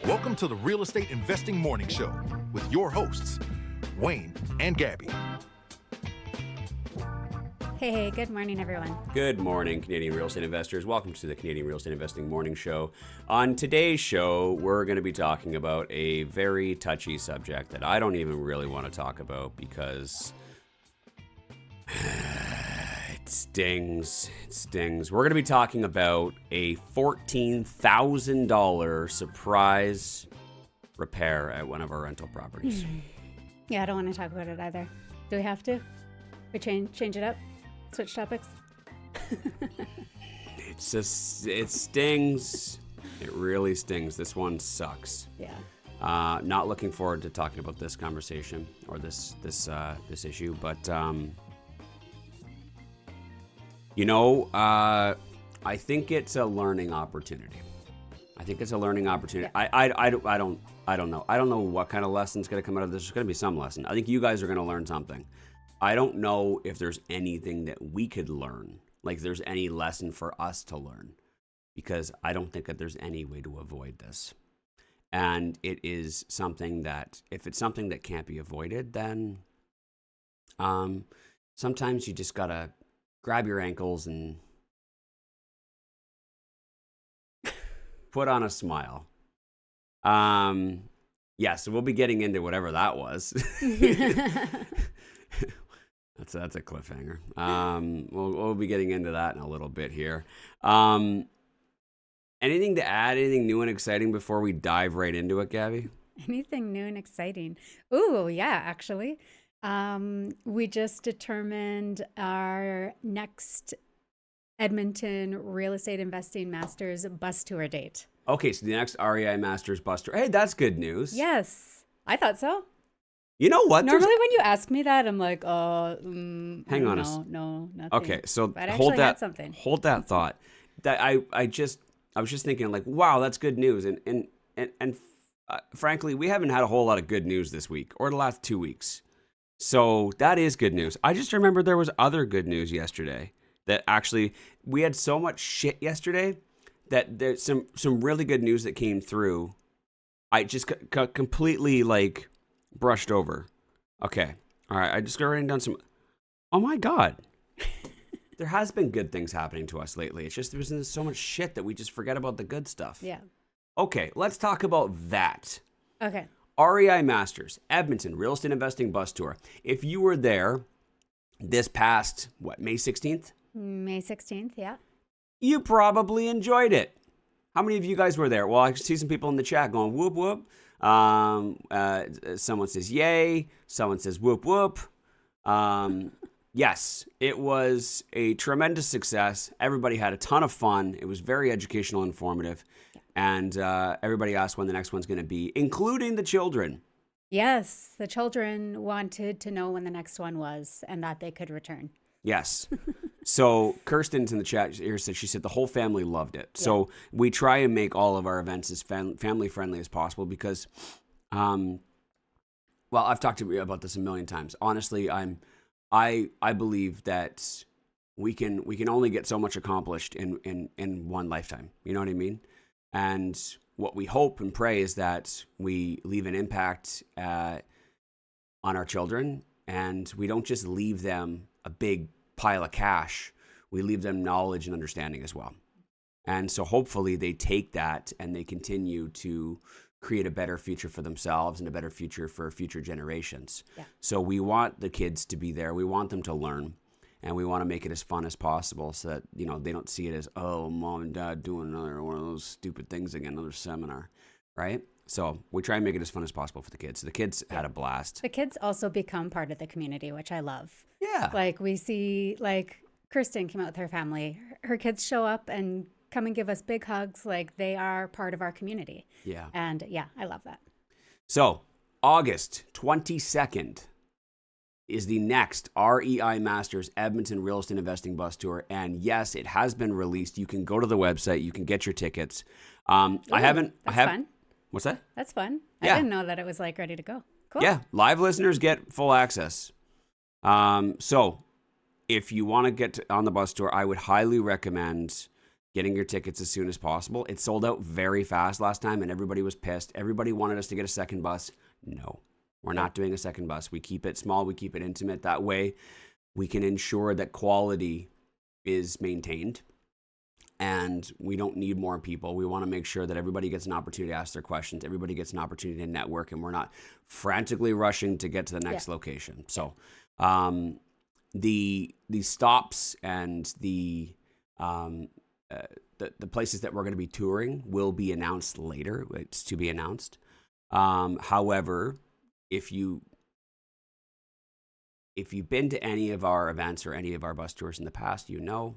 Welcome to the Real Estate Investing Morning Show with your hosts, Wayne and Gabby. Hey, good morning, everyone. Good morning, Canadian real estate investors. Welcome to the Canadian Real Estate Investing Morning Show. On today's show, we're going to be talking about a very touchy subject that I don't even really want to talk about because it stings. It stings. We're going to be talking about a $14,000 surprise repair at one of our rental properties. Yeah, I don't want to talk about it either. Do we have to? We change it up? Switch topics? It stings. It really stings. This one sucks. Yeah. Not looking forward to talking about this conversation or this issue, but I think it's a learning opportunity. Yeah. I don't know. I don't know what kind of lesson's going to come out of this. There's going to be some lesson. I think you guys are going to learn something. I don't know if there's anything that we could learn, like there's any lesson for us to learn, because I don't think that there's any way to avoid this. And it is something that, if it's something that can't be avoided, then sometimes you just got to grab your ankles and put on a smile. So we'll be getting into whatever that was. That's a cliffhanger. We'll be getting into that in a little bit here. Anything to add? Anything new and exciting before we dive right into it, Gabby? Anything new and exciting? Ooh, yeah, actually. We just determined our next Edmonton Real Estate Investing Masters bus tour date. Okay, so the next REI Masters bus tour. Hey, that's good news. Yes, I thought so. You know what? Normally when you ask me that, I'm like, hang on. No, nothing. Okay, so but hold that. Something. Hold that thought. That I was just thinking, like, wow, that's good news. And frankly, we haven't had a whole lot of good news this week or the last 2 weeks. So that is good news. I just remember there was other good news yesterday. That actually, we had so much shit yesterday that there's some really good news that came through. I just completely like brushed over. Okay. All right. I just got writing down some. Oh my God. There has been good things happening to us lately. It's just there's been so much shit that we just forget about the good stuff. Yeah. Okay. Let's talk about that. Okay. REI Masters, Edmonton Real Estate Investing Bus Tour. If you were there this past, May 16th? May 16th, yeah. You probably enjoyed it. How many of you guys were there? Well, I see some people in the chat going, whoop, whoop. Someone says, yay. Someone says, whoop, whoop. Yes, it was a tremendous success. Everybody had a ton of fun. It was very educational and informative. And everybody asked when the next one's going to be, including the children. Yes, the children wanted to know when the next one was and that they could return. Yes. So Kirsten's in the chat here said, she said the whole family loved it. Yeah. So we try and make all of our events as family friendly as possible because, well, I've talked to you about this a million times. Honestly, I believe that we can only get so much accomplished in one lifetime. You know what I mean? And what we hope and pray is that we leave an impact on our children, and we don't just leave them a big pile of cash. We leave them knowledge and understanding as well. And so hopefully they take that and they continue to create a better future for themselves and a better future for future generations. Yeah. So we want the kids to be there. We want them to learn, and we want to make it as fun as possible so that, they don't see it as, oh, mom and dad doing another one of those stupid things again, another seminar, right? So we try and make it as fun as possible for the kids. So the kids had a blast. The kids also become part of the community, which I love. Yeah. Like we see, like Kirsten came out with her family. Her kids show up and come and give us big hugs. Like they are part of our community. Yeah. And yeah, I love that. So August 22nd is the next REI Masters Edmonton Real Estate Investing Bus Tour. And yes, it has been released. You can go to the website. You can get your tickets. Ooh, fun. What's that? That's fun. Yeah. I didn't know that it was like ready to go. Cool. Yeah. Live listeners get full access. So if you want to get on the bus tour, I would highly recommend getting your tickets as soon as possible. It sold out very fast last time, and everybody was pissed. Everybody wanted us to get a second bus. No, we're not doing a second bus. We keep it small. We keep it intimate. That way we can ensure that quality is maintained, and we don't need more people. We want to make sure that everybody gets an opportunity to ask their questions. Everybody gets an opportunity to network, and we're not frantically rushing to get to the next location. So the stops and the places that we're going to be touring will be announced later. It's to be announced. However, if you've been to any of our events or any of our bus tours in the past, you know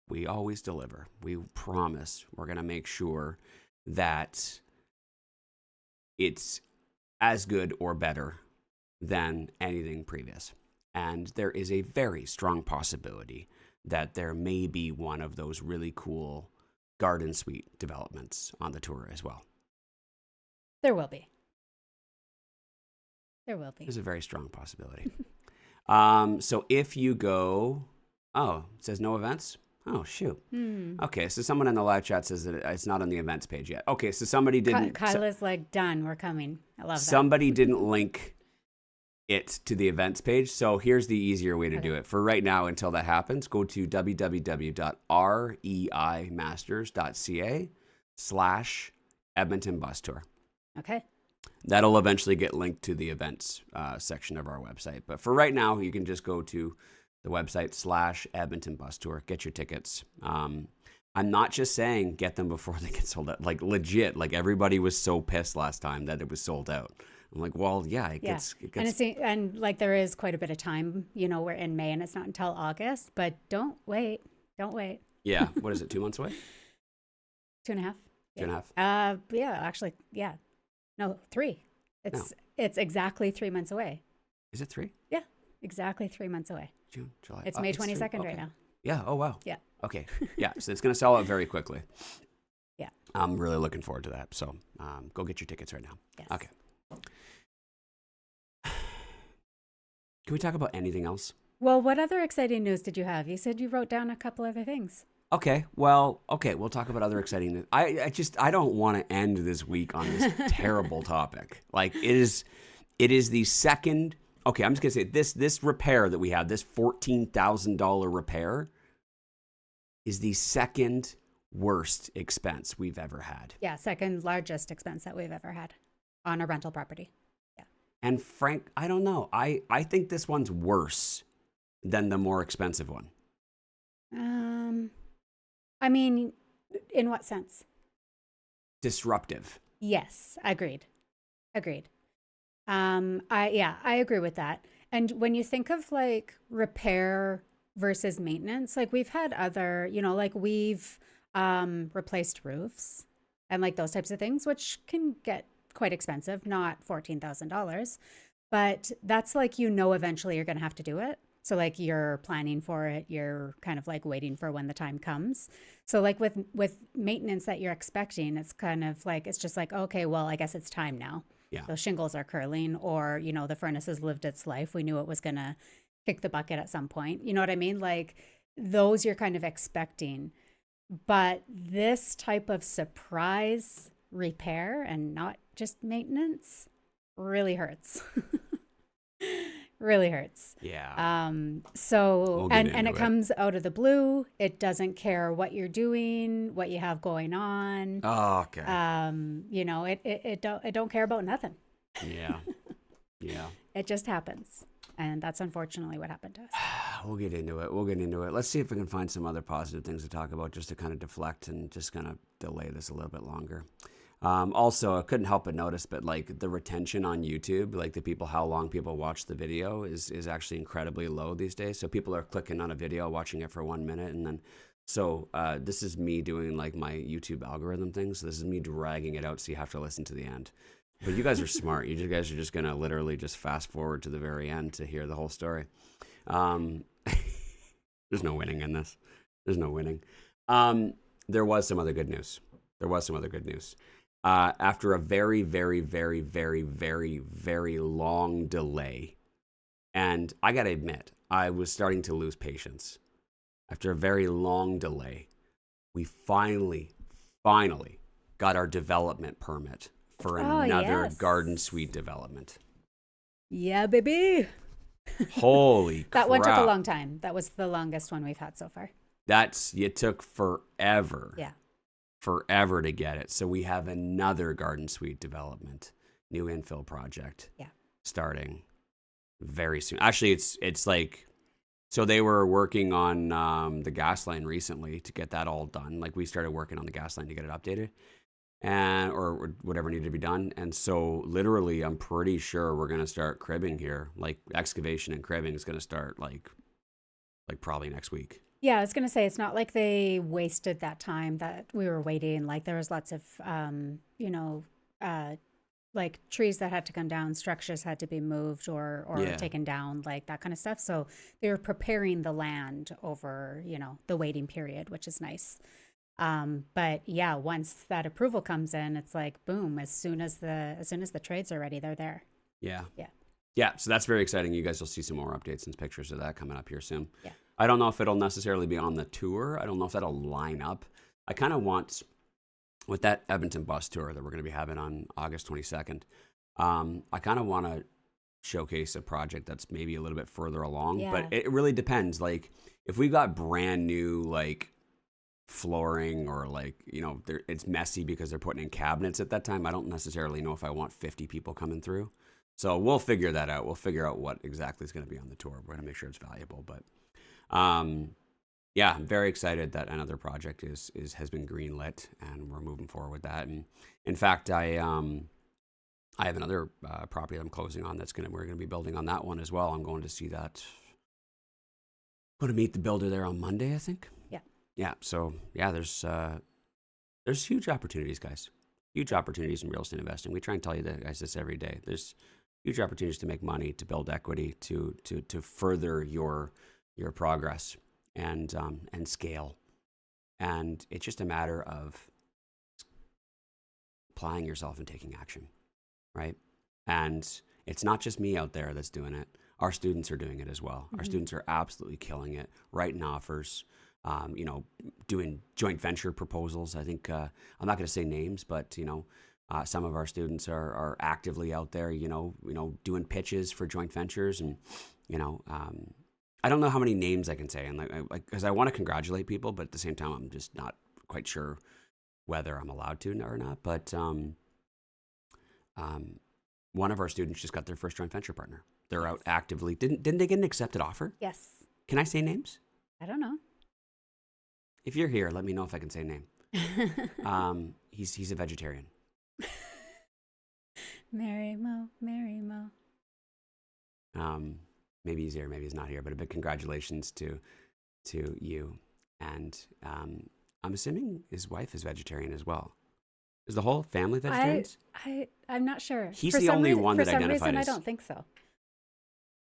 we always deliver. We promise we're going to make sure that it's as good or better than anything previous. And there is a very strong possibility that there may be one of those really cool garden suite developments on the tour as well. There will be. There will be. There's a very strong possibility. So if you go, it says no events. Oh, shoot. Okay, so someone in the live chat says that it's not on the events page yet. Okay, so somebody didn't. Kyla's like, done, we're coming. I love that. Somebody didn't link it to the events page. So here's the easier way to do it. For right now, until that happens, go to www.reimasters.ca/Edmonton Bus Tour. Okay. That'll eventually get linked to the events section of our website. But for right now, you can just go to the website /Edmonton Bus Tour. Get your tickets. I'm not just saying get them before they get sold out. Like legit, like everybody was so pissed last time that it was sold out. I'm like, well, yeah, it gets. And like there is quite a bit of time. You know, we're in May and it's not until August. But don't wait. Don't wait. Yeah. What is it? 2 months away? 2.5. 2.5. Yeah. Actually, yeah. No, 3. It's exactly 3 months away. Is it 3? Yeah. Exactly 3 months away. June, July. It's May 22nd right now. Yeah. Oh, wow. Yeah. Okay. Yeah. So it's going to sell out very quickly. Yeah. I'm really looking forward to that. So go get your tickets right now. Yes. Okay. Can we talk about anything else? Well, what other exciting news did you have? You said you wrote down a couple other things. Okay. Well, we'll talk about other exciting news. I don't want to end this week on this terrible topic. Like it is the second. Okay, I'm just gonna say this repair that we had, this $14,000 repair, is the second worst expense we've ever had. Yeah, second largest expense that we've ever had on a rental property. Yeah. And Frank, I don't know. I think this one's worse than the more expensive one. I mean, in what sense? Disruptive. Yes, agreed. I agree with that. And when you think of like repair versus maintenance, like we've had other, like we've replaced roofs and like those types of things, which can get quite expensive, not $14,000, but that's like, eventually you're going to have to do it. So like you're planning for it, you're kind of like waiting for when the time comes. So like with maintenance that you're expecting, it's kind of like, it's just like, okay, well, I guess it's time now. Yeah. The shingles are curling, or, the furnace has lived its life. We knew it was going to kick the bucket at some point. You know what I mean? Like those you're kind of expecting. But this type of surprise repair and not just maintenance really hurts. Really hurts. Yeah. So, and it comes out of the blue. It doesn't care what you're doing, what you have going on. Oh, okay. It don't care about nothing. Yeah. Yeah. It just happens. And that's unfortunately what happened to us. We'll get into it. Let's see if we can find some other positive things to talk about just to kind of deflect and just kind of delay this a little bit longer. Also, I couldn't help but notice, but like the retention on YouTube, like how long people watch the video is actually incredibly low these days. So people are clicking on a video, watching it for 1 minute. And then, this is me doing like my YouTube algorithm thing. So this is me dragging it out. So you have to listen to the end. But you guys are smart. You guys are just going to literally just fast forward to the very end to hear the whole story. There's no winning in this. There's no winning. There was some other good news. After a very, very, very, very, very, very long delay, and I got to admit, I was starting to lose patience. After a very long delay, we finally got our development permit for Oh, another yes. garden suite development. Yeah, baby. Holy crap. That one took a long time. That was the longest one we've had so far. It took forever. Yeah. Forever to get it. So we have another garden suite development, new infill project. Yeah. Starting very soon. Actually, it's like, so they were working on the gas line recently to get that all done. Like we started working on the gas line to get it updated and or whatever needed to be done. And so literally, I'm pretty sure we're going to start cribbing here. Like excavation and cribbing is going to start like probably next week. Yeah, I was going to say, it's not like they wasted that time that we were waiting. Like there was lots of, like trees that had to come down, structures had to be moved or taken down, like that kind of stuff. So they were preparing the land over, the waiting period, which is nice. But yeah, once that approval comes in, it's like, boom, as soon as the trades are ready, they're there. Yeah. Yeah. Yeah. So that's very exciting. You guys will see some more updates and pictures of that coming up here soon. Yeah. I don't know if it'll necessarily be on the tour. I don't know if that'll line up. I kind of want, with that Edmonton bus tour that we're going to be having on August 22nd, I kind of want to showcase a project that's maybe a little bit further along. Yeah. But it really depends. Like if we got brand new, like flooring or like, it's messy because they're putting in cabinets at that time, I don't necessarily know if I want 50 people coming through. So we'll figure that out. We'll figure out what exactly is going to be on the tour. We're going to make sure it's valuable. But yeah, I'm very excited that another project has been greenlit and we're moving forward with that. And in fact, I have another property I'm closing on we're going to be building on that one as well. I'm going to see that. Going to meet the builder there on Monday, I think. Yeah. Yeah. So yeah, there's huge opportunities, guys. Huge opportunities in real estate investing. We try and tell you guys this every day. There's huge opportunities to make money, to build equity, to further your progress and scale. And it's just a matter of applying yourself and taking action, right? And it's not just me out there that's doing it. Our students are doing it as well. Mm-hmm. Our students are absolutely killing it, writing offers, doing joint venture proposals. I think, I'm not going to say names, but, some of our students are actively out there, doing pitches for joint ventures. And, I don't know how many names I can say. And because I want to congratulate people, but at the same time, I'm just not quite sure whether I'm allowed to or not. But one of our students just got their first joint venture partner. They're out actively. Didn't they get an accepted offer? Yes. Can I say names? I don't know. If you're here, let me know if I can say a name. He's a vegetarian. Mary Mo. Maybe he's here, maybe he's not here, but a big congratulations to you. And I'm assuming his wife is vegetarian as well. Is the whole family vegetarians? I'm not sure. He's the only one that identified For some reason, as... I don't think so.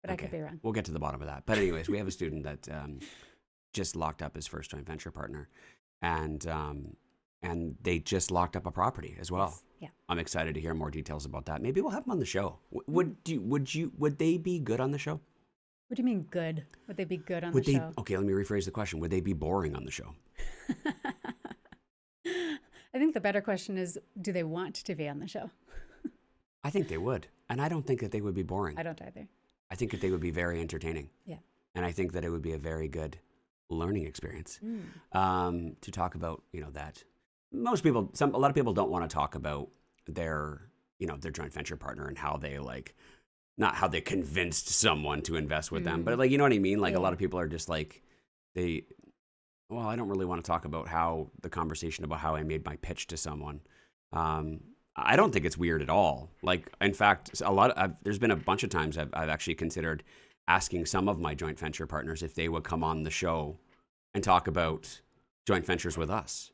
But okay. I could be wrong. We'll get to the bottom of that. But anyways, we have a student that just locked up his first joint venture partner. And they just locked up a property as well. Yes. Yeah. I'm excited to hear more details about that. Maybe we'll have them on the show. Would they be good on the show? What do you mean good? Would they be good on the show? Okay, let me rephrase the question. Would they be boring on the show? I think the better question is, do they want to be on the show? I think they would. And I don't think that they would be boring. I don't either. I think that they would be very entertaining. Yeah. And I think that it would be a very good learning experience to talk about, that. A lot of people don't want to talk about their joint venture partner and how they not how they convinced someone to invest with them, but you know what I mean? A lot of people are just I don't really want to talk about the conversation about how I made my pitch to someone. I don't think it's weird at all. In fact, there's been a bunch of times I've actually considered asking some of my joint venture partners if they would come on the show and talk about joint ventures with us.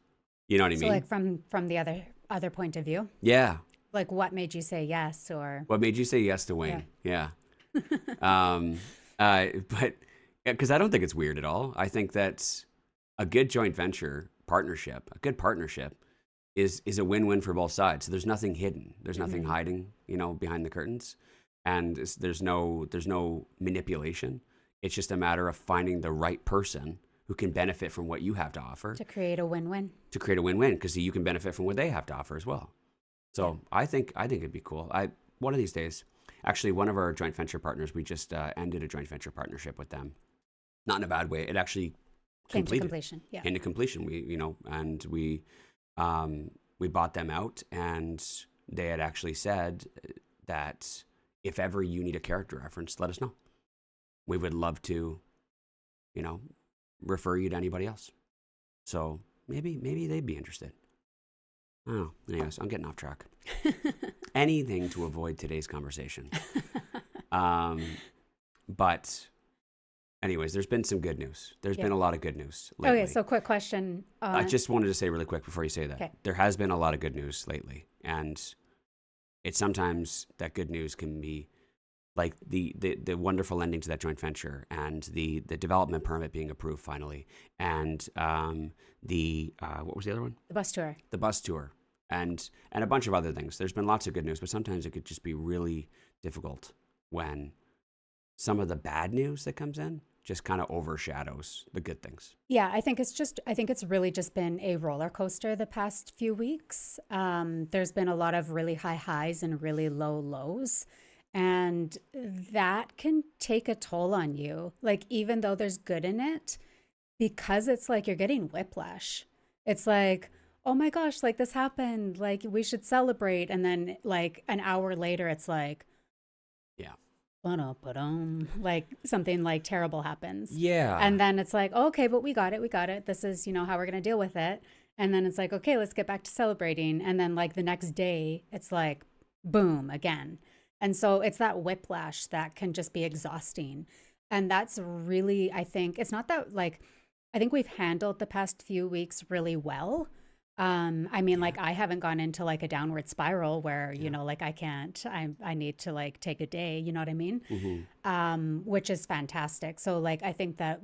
You know what I mean? So from the other point of view? Yeah. What made you say yes, or what made you say yes to Wayne? Yeah. But because I don't think it's weird at all. I think that a good joint venture partnership, a good partnership is a win-win for both sides. So there's nothing hidden. There's nothing hiding, behind the curtains. And there's no manipulation. It's just a matter of finding the right person who can benefit from what you have to offer. To create a win-win. To create a win-win, because you can benefit from what they have to offer as well. So I think it'd be cool. One of these days, actually, one of our joint venture partners, we just ended a joint venture partnership with them. Not in a bad way. It actually Came completed. to completion. Yeah. Came to completion. We bought them out, and they had actually said that if ever you need a character reference, let us know. We would love to, refer you to anybody else. So maybe they'd be interested. I don't know. Anyways, I'm getting off track. Anything to avoid today's conversation. But anyways, there's been some good news. There's been a lot of good news lately. Okay, so quick question. I just wanted to say really quick before you say that. Okay. There has been a lot of good news lately. And it's sometimes that good news can be like the wonderful ending to that joint venture, and the development permit being approved finally, and what was the other one? The bus tour. The bus tour, and a bunch of other things. There's been lots of good news, but sometimes it could just be really difficult when some of the bad news that comes in just kind of overshadows the good things. Yeah, I think it's really just been a roller coaster the past few weeks. There's been a lot of really high highs and really low lows. And that can take a toll on you. Like, even though there's good in it, because it's like you're getting whiplash. It's like, oh my gosh, like this happened, like we should celebrate. And then like an hour later, it's like, like something like terrible happens. Yeah. And then it's like, okay, but we got it. This is, how we're going to deal with it. And then it's like, okay, let's get back to celebrating. And then like the next day, it's like, boom, again. And so it's that whiplash that can just be exhausting. And that's really, I think, it's not that like, I think we've handled the past few weeks really well. Like I haven't gone into like a downward spiral where, like I need to like take a day, you know what I mean? Mm-hmm. Which is fantastic. So like, I think that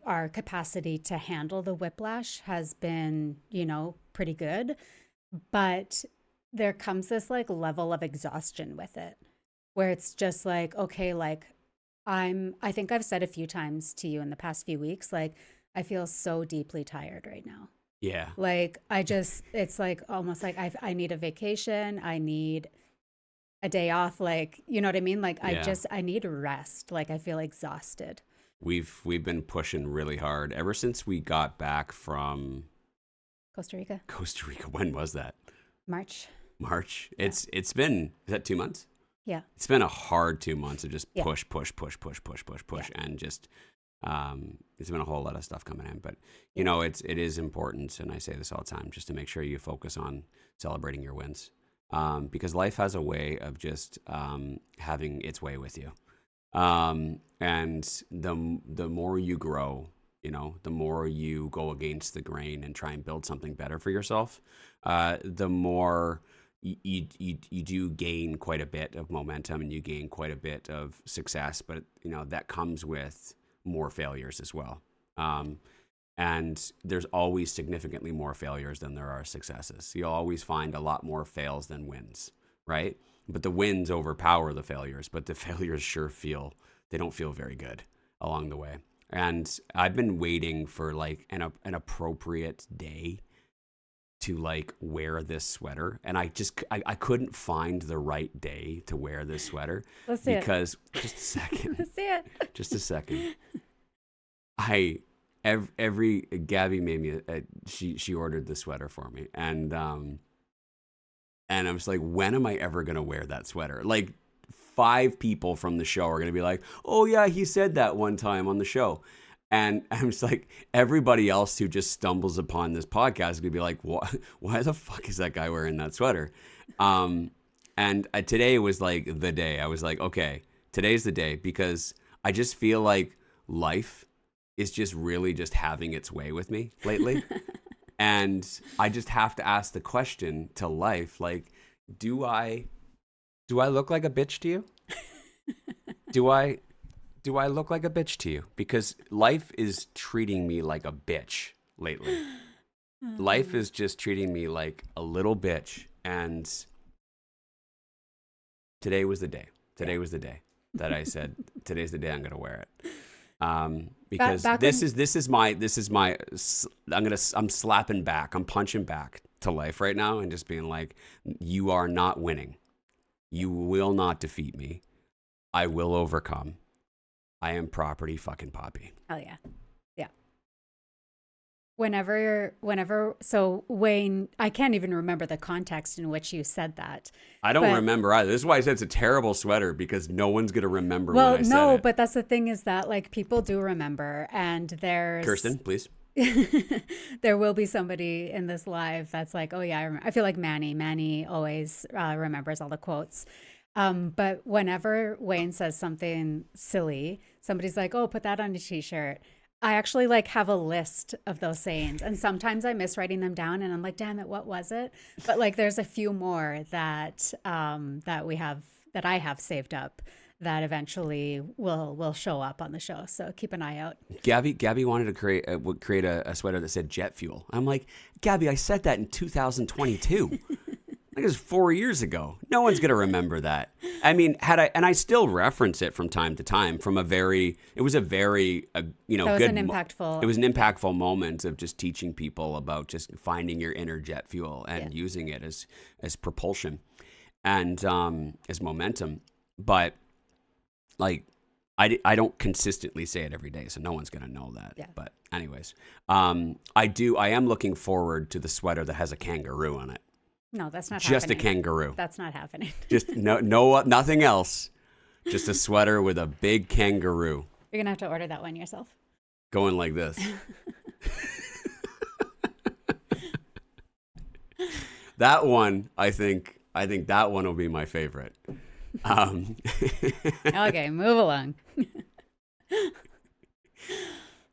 our capacity to handle the whiplash has been, pretty good, but there comes this like level of exhaustion with it where it's just like, okay, like I think I've said a few times to you in the past few weeks, like I feel so deeply tired right now. Yeah. Like it's like almost like I need a vacation. I need a day off. Like, you know what I mean? Like I need rest. Like I feel exhausted. We've been pushing really hard ever since we got back from Costa Rica. When was that? March. Yeah. It's been, is that 2 months? Yeah. It's been a hard 2 months of just push. Yeah. And just, it's been a whole lot of stuff coming in, but it is important. And I say this all the time, just to make sure you focus on celebrating your wins. Because life has a way of just, having its way with you. And the more you grow, the more you go against the grain and try and build something better for yourself, the more you do gain quite a bit of momentum and you gain quite a bit of success, but that comes with more failures as well. And there's always significantly more failures than there are successes. You'll always find a lot more fails than wins, right? But the wins overpower the failures, but the failures they don't feel very good along the way. And I've been waiting for like an appropriate day to like wear this sweater, and I couldn't find the right day to wear this sweater. Let's see because just a second. Let's see it. Just a second. Every Gabby made me she ordered the sweater for me, and I was like, when am I ever gonna wear that sweater? Like 5 people from the show are gonna be like, oh yeah, he said that one time on the show. And I'm just like, everybody else who just stumbles upon this podcast is going to be like, why the fuck is that guy wearing that sweater? And today was like the day. I was like, okay, today's the day, because I just feel like life is just really just having its way with me lately. And I just have to ask the question to life, like, do I look like a bitch to you? Do I look like a bitch to you? Because life is treating me like a bitch lately. Life is just treating me like a little bitch. And today was the day. Today was the day that I said, today's the day I'm going to wear it. because back this when- is my I'm slapping back. I'm punching back to life right now and just being like, you are not winning. You will not defeat me. I will overcome. I am property fucking Poppy. Hell yeah. Yeah. So Wayne, I can't even remember the context in which you said that. I don't But- remember either. This is why I said it's a terrible sweater, because no one's going to remember Well, when I said no, it. but that's the thing, is that like people do remember, and there's Kirsten, please. there will be somebody in this live that's like, oh yeah, I remember. I feel like Manny always remembers all the quotes. But whenever Wayne says something silly, somebody's like, oh, put that on a t-shirt. I actually like have a list of those sayings, and sometimes I miss writing them down, and I'm like, damn it, what was it? But like, there's a few more that that I have saved up that eventually will show up on the show. So keep an eye out. Gabby wanted to create a sweater that said jet fuel. I'm like, Gabby, I said that in 2022. Like, it was 4 years ago. No one's gonna remember that. I mean, I still reference it from time to time. It was a very That was good. an impactful. It was an impactful moment of just teaching people about just finding your inner jet fuel and using it as propulsion and as momentum. But like, I don't consistently say it every day, so no one's gonna know that. Yeah. But anyways, I am looking forward to the sweater that has a kangaroo on it. No, that's not Just happening. a kangaroo. That's not happening. Just nothing else. Just a sweater with a big kangaroo You're gonna have to order that one yourself. going like this. That one, I think that one will be my favorite. Okay, move along.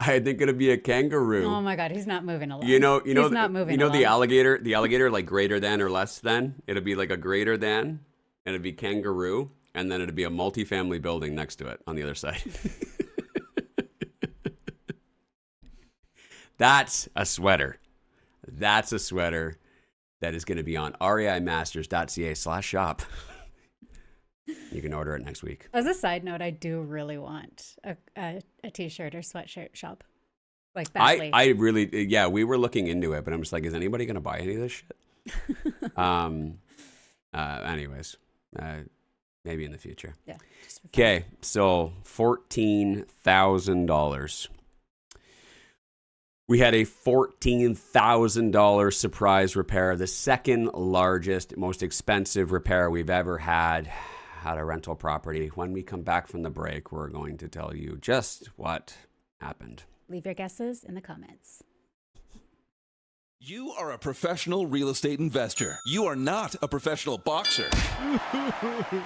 I think it'll be a kangaroo. Oh my God, he's not moving along. He's not moving along. the alligator like greater than or less than. It'll be like a greater than, and it'll be kangaroo, and then it'll be a multifamily building next to it on the other side. That's a sweater. That's a sweater that is going to be on reimasters.ca/shop. You can order it next week. As a side note, I do really want a t-shirt or sweatshirt shop, like badly. I really, yeah, we were looking into it, but I'm just like, is anybody going to buy any of this shit? Anyways, maybe in the future. Yeah. just for fun. Okay, so $14,000. We had a $14,000 surprise repair, the second largest, most expensive repair we've ever had at a rental property. When we come back from the break, we're going to tell you just what happened. Leave your guesses in the comments. You are a professional real estate investor. You are not a professional boxer.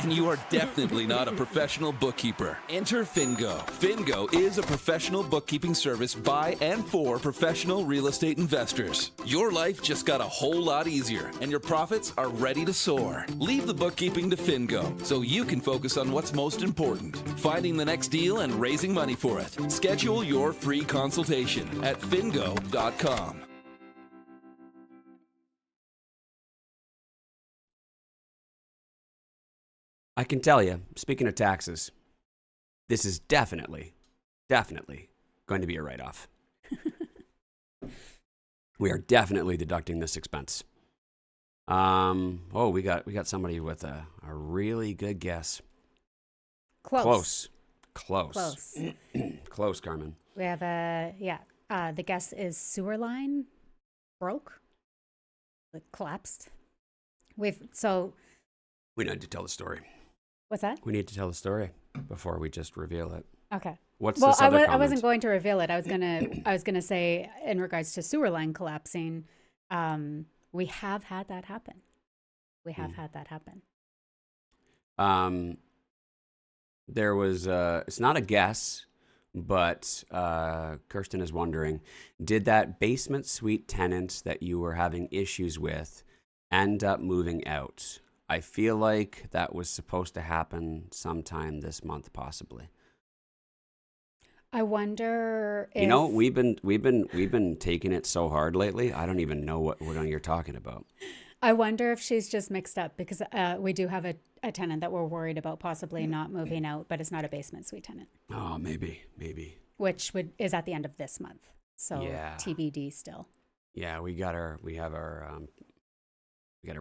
And you are definitely not a professional bookkeeper. Enter Fingo. Fingo is a professional bookkeeping service by and for professional real estate investors. Your life just got a whole lot easier, and your profits are ready to soar. Leave the bookkeeping to Fingo so you can focus on what's most important, finding the next deal and raising money for it. Schedule your free consultation at fingo.com. I can tell you, speaking of taxes, this is definitely going to be a write-off. We are definitely deducting this expense. We got somebody with a really good guess. Close. Close, Carmen. We have the guess is sewer line broke, like collapsed. We need to tell the story. What's that? We need to tell the story before we just reveal it. Okay. What's Well, this other I comment? wasn't going to reveal it. I was gonna say, in regards to sewer line collapsing, we have had that happen. There was it's not a guess, but Kirsten is wondering, did that basement suite tenant that you were having issues with end up moving out? I feel like that was supposed to happen sometime this month, possibly. I wonder if we've been taking it so hard lately. I don't even know what you're talking about. I wonder if she's just mixed up, because we do have a tenant that we're worried about possibly not moving out, but it's not a basement suite tenant. Oh, maybe. which is at the end of this month. So Yeah. TBD still. Yeah, we have our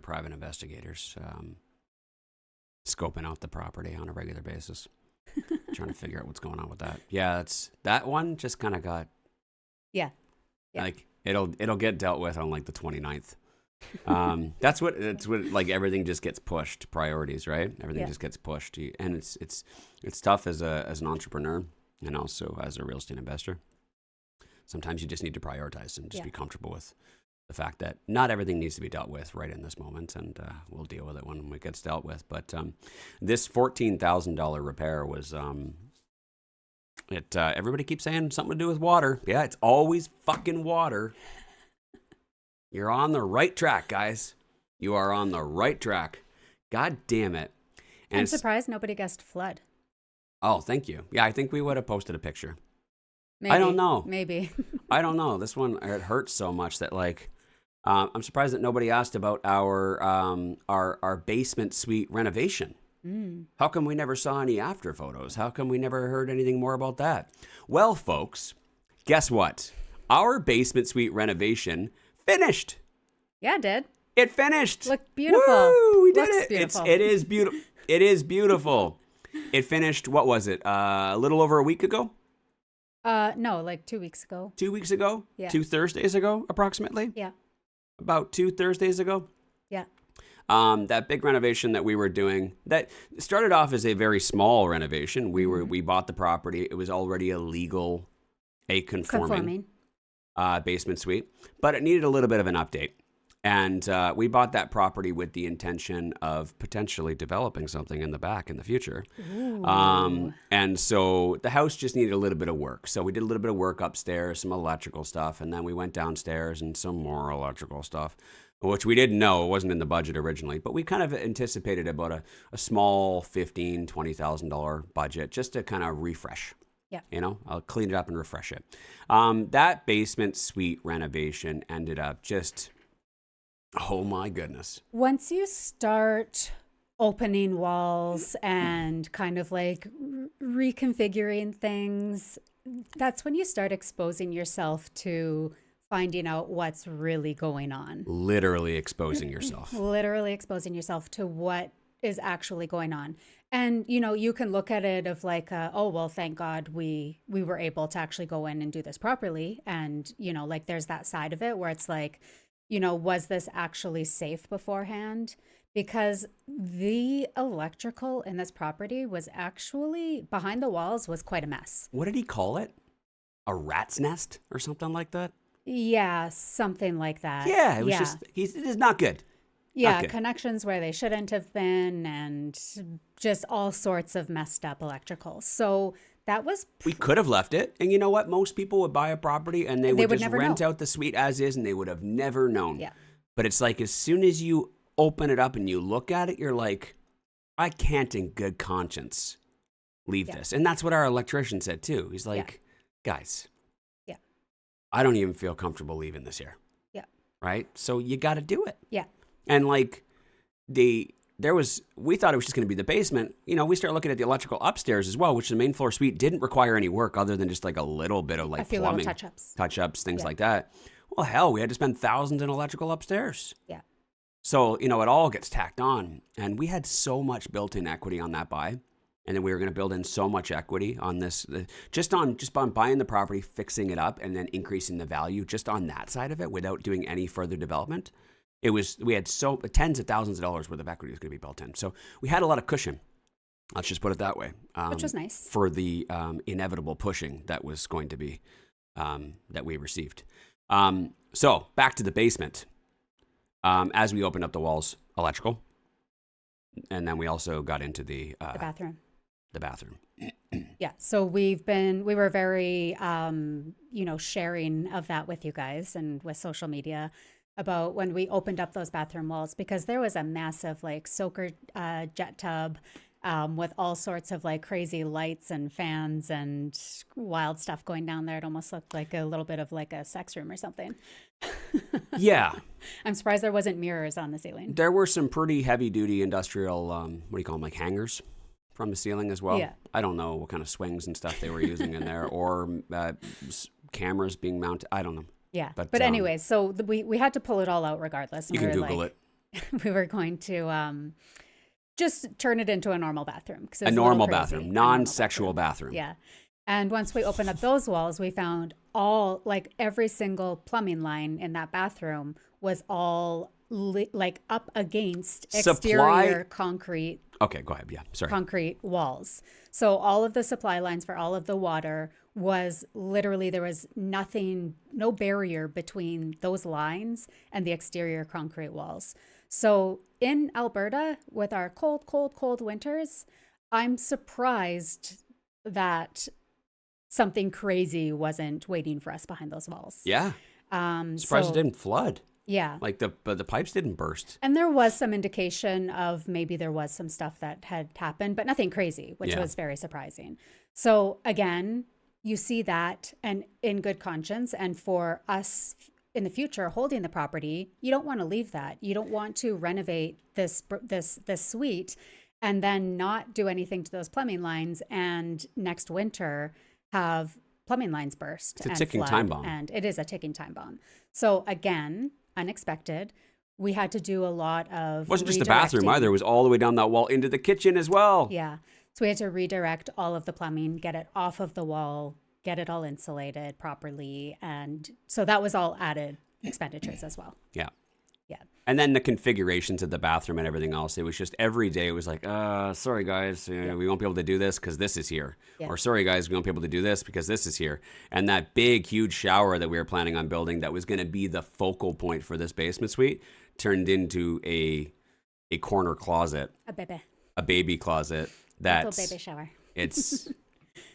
private investigators scoping out the property on a regular basis, trying to figure out what's going on with that. Yeah, that one just kind of got. Yeah. Like it'll get dealt with on like the 29th. That's what like everything just gets pushed, priorities, right? Everything just gets pushed, and it's tough as an entrepreneur and also as a real estate investor. Sometimes you just need to prioritize and just be comfortable with the fact that not everything needs to be dealt with right in this moment, and we'll deal with it when it gets dealt with. But this $14,000 repair was everybody keeps saying something to do with water. Yeah, it's always fucking water. You're on the right track, guys. You are on the right track. God damn it. And I'm surprised nobody guessed flood. Oh, thank you. Yeah, I think we would have posted a picture. Maybe, I don't know. Maybe. I don't know. This one, it hurts so much that like, I'm surprised that nobody asked about our basement suite renovation. How come we never saw any after photos? How come we never heard anything more about that? Well, folks, guess what? Our basement suite renovation finished. Yeah, it did. It finished. Looked beautiful. Woo, we did Looks it. beautiful. It is beautiful. It is beautiful. It finished, what was it? A little over a week ago? No, like 2 weeks ago. 2 weeks ago? Yeah. 2 Thursdays ago, approximately? Yeah. About 2 Thursdays ago? Yeah. That big renovation that we were doing, that started off as a very small renovation. We bought the property. It was already a conforming basement suite, but it needed a little bit of an update. And we bought that property with the intention of potentially developing something in the back in the future. And so the house just needed a little bit of work. So we did a little bit of work upstairs, some electrical stuff, and then we went downstairs and some more electrical stuff, which we didn't know. It wasn't in the budget originally, but we kind of anticipated about a small $15,000, $20,000 budget just to kind of refresh. Yeah. You know, I'll clean it up and refresh it. That basement suite renovation ended up just... Oh my goodness. Once you start opening walls and kind of like reconfiguring things, that's when you start exposing yourself to finding out what's really going on. Literally exposing yourself. Literally exposing yourself to what is actually going on. And, you know, you can look at it of like, oh, well, thank God we were able to actually go in and do this properly. And, you know, like there's that side of it where it's like, you know, was this actually safe beforehand? Because the electrical in this property was actually, behind the walls, was quite a mess. What did he call it? A rat's nest or something like that? Yeah, something like that. Yeah, it was just, it is not good. Yeah, not good. connections where they shouldn't have been and just all sorts of messed up electrical. So that was... We could have left it. And you know what? Most people would buy a property and they would just never rent know. out the suite as is and they would have never known. Yeah. But it's like as soon as you open it up and you look at it, you're like, I can't in good conscience leave this. And that's what our electrician said too. He's like, guys, I don't even feel comfortable leaving this here. Yeah. Right? So you got to do it. Yeah. And like we thought it was just going to be the basement. You know, we start looking at the electrical upstairs as well, which the main floor suite didn't require any work other than just like a little bit of like a few plumbing, little touch-ups, things like that. Well, hell, we had to spend thousands in electrical upstairs. Yeah. So, you know, it all gets tacked on. And we had so much built-in equity on that buy. And then we were going to build in so much equity on this, just on buying the property, fixing it up, and then increasing the value just on that side of it without doing any further development. We had tens of thousands of dollars worth of equity was going to be built in. So we had a lot of cushion. Let's just put it that way. Which was nice. For the inevitable pushing that was going to be, that we received. So back to the basement. As we opened up the walls, electrical. And then we also got into the bathroom. The bathroom. Yeah. So we were very, sharing of that with you guys and with social media about when we opened up those bathroom walls, because there was a massive like soaker jet tub with all sorts of like crazy lights and fans and wild stuff going down there. It almost looked like a little bit of like a sex room or something. Yeah. I'm surprised there wasn't mirrors on the ceiling. There were some pretty heavy duty industrial, what do you call them, like hangers from the ceiling as well. Yeah. I don't know what kind of swings and stuff they were using in there, or cameras being mounted. I don't know. Yeah. But anyway, so we had to pull it all out regardless. You can Google it. We were going to just turn it into a normal bathroom. A normal bathroom, non-sexual bathroom. Yeah. And once we opened up those walls, we found every single plumbing line in that bathroom was all up against exterior concrete. Okay, go ahead. Yeah, sorry. Concrete walls. So all of the supply lines for all of the water was literally, there was no barrier between those lines and the exterior concrete walls. So in Alberta, with our cold winters, I'm surprised that something crazy wasn't waiting for us behind those walls. Yeah. Surprised it didn't flood. Yeah. Like the pipes didn't burst. And there was some indication of maybe there was some stuff that had happened, but nothing crazy, which was very surprising. So again, you see that, and in good conscience, and for us in the future holding the property, you don't want to leave that. You don't want to renovate this suite and then not do anything to those plumbing lines, and next winter have plumbing lines burst. It's a ticking time bomb. And it is a ticking time bomb. So again, unexpected. We had to do a lot of It wasn't just the bathroom either. It was all the way down that wall into the kitchen as well. Yeah. So we had to redirect all of the plumbing, get it off of the wall, get it all insulated properly. And so that was all added expenditures as well. Yeah. Yeah. And then the configurations of the bathroom and everything else. It was just every day it was like, sorry guys, we won't be able to do this because this is here. Yeah. Or sorry guys, we won't be able to do this because this is here. And that big, huge shower that we were planning on building that was going to be the focal point for this basement suite turned into a corner closet. A baby closet. That's little baby shower. It's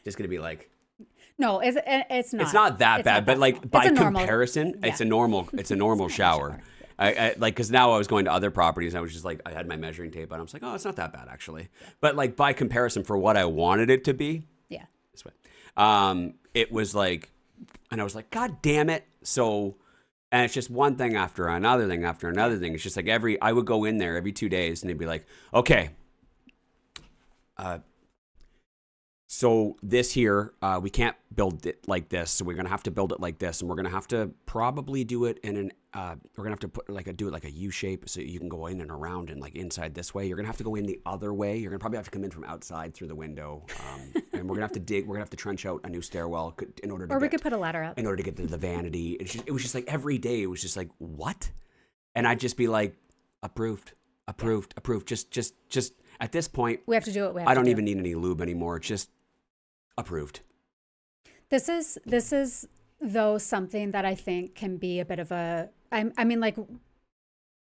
just going to be like. No, it's not. It's not that bad, but like by comparison, yeah. it's a normal shower. I because now I was going to other properties and I was just like, I had my measuring tape on. I was like, oh, it's not that bad actually. Yeah. But like by comparison for what I wanted it to be. Yeah. This way. It was like, and I was like, God damn it. So, and it's just one thing after another thing after another thing. It's just like I would go in there every 2 days and they'd be like, okay. So this here, we can't build it like this. So we're going to have to build it like this. And we're going to have to probably do it in we're going to have to do it like a U shape. So you can go in and around and like inside this way. You're going to have to go in the other way. You're going to probably have to come in from outside through the window. And we're going to have to dig. We're going to have to trench out a new stairwell in order to we could put a ladder up. In order to get to the vanity. It was just like every day it was just like, what? And I'd just be like, approved. Just at this point. We have to do it. I don't even need any lube anymore. Just approved. This is though something that I think can be a bit of a, I mean, like,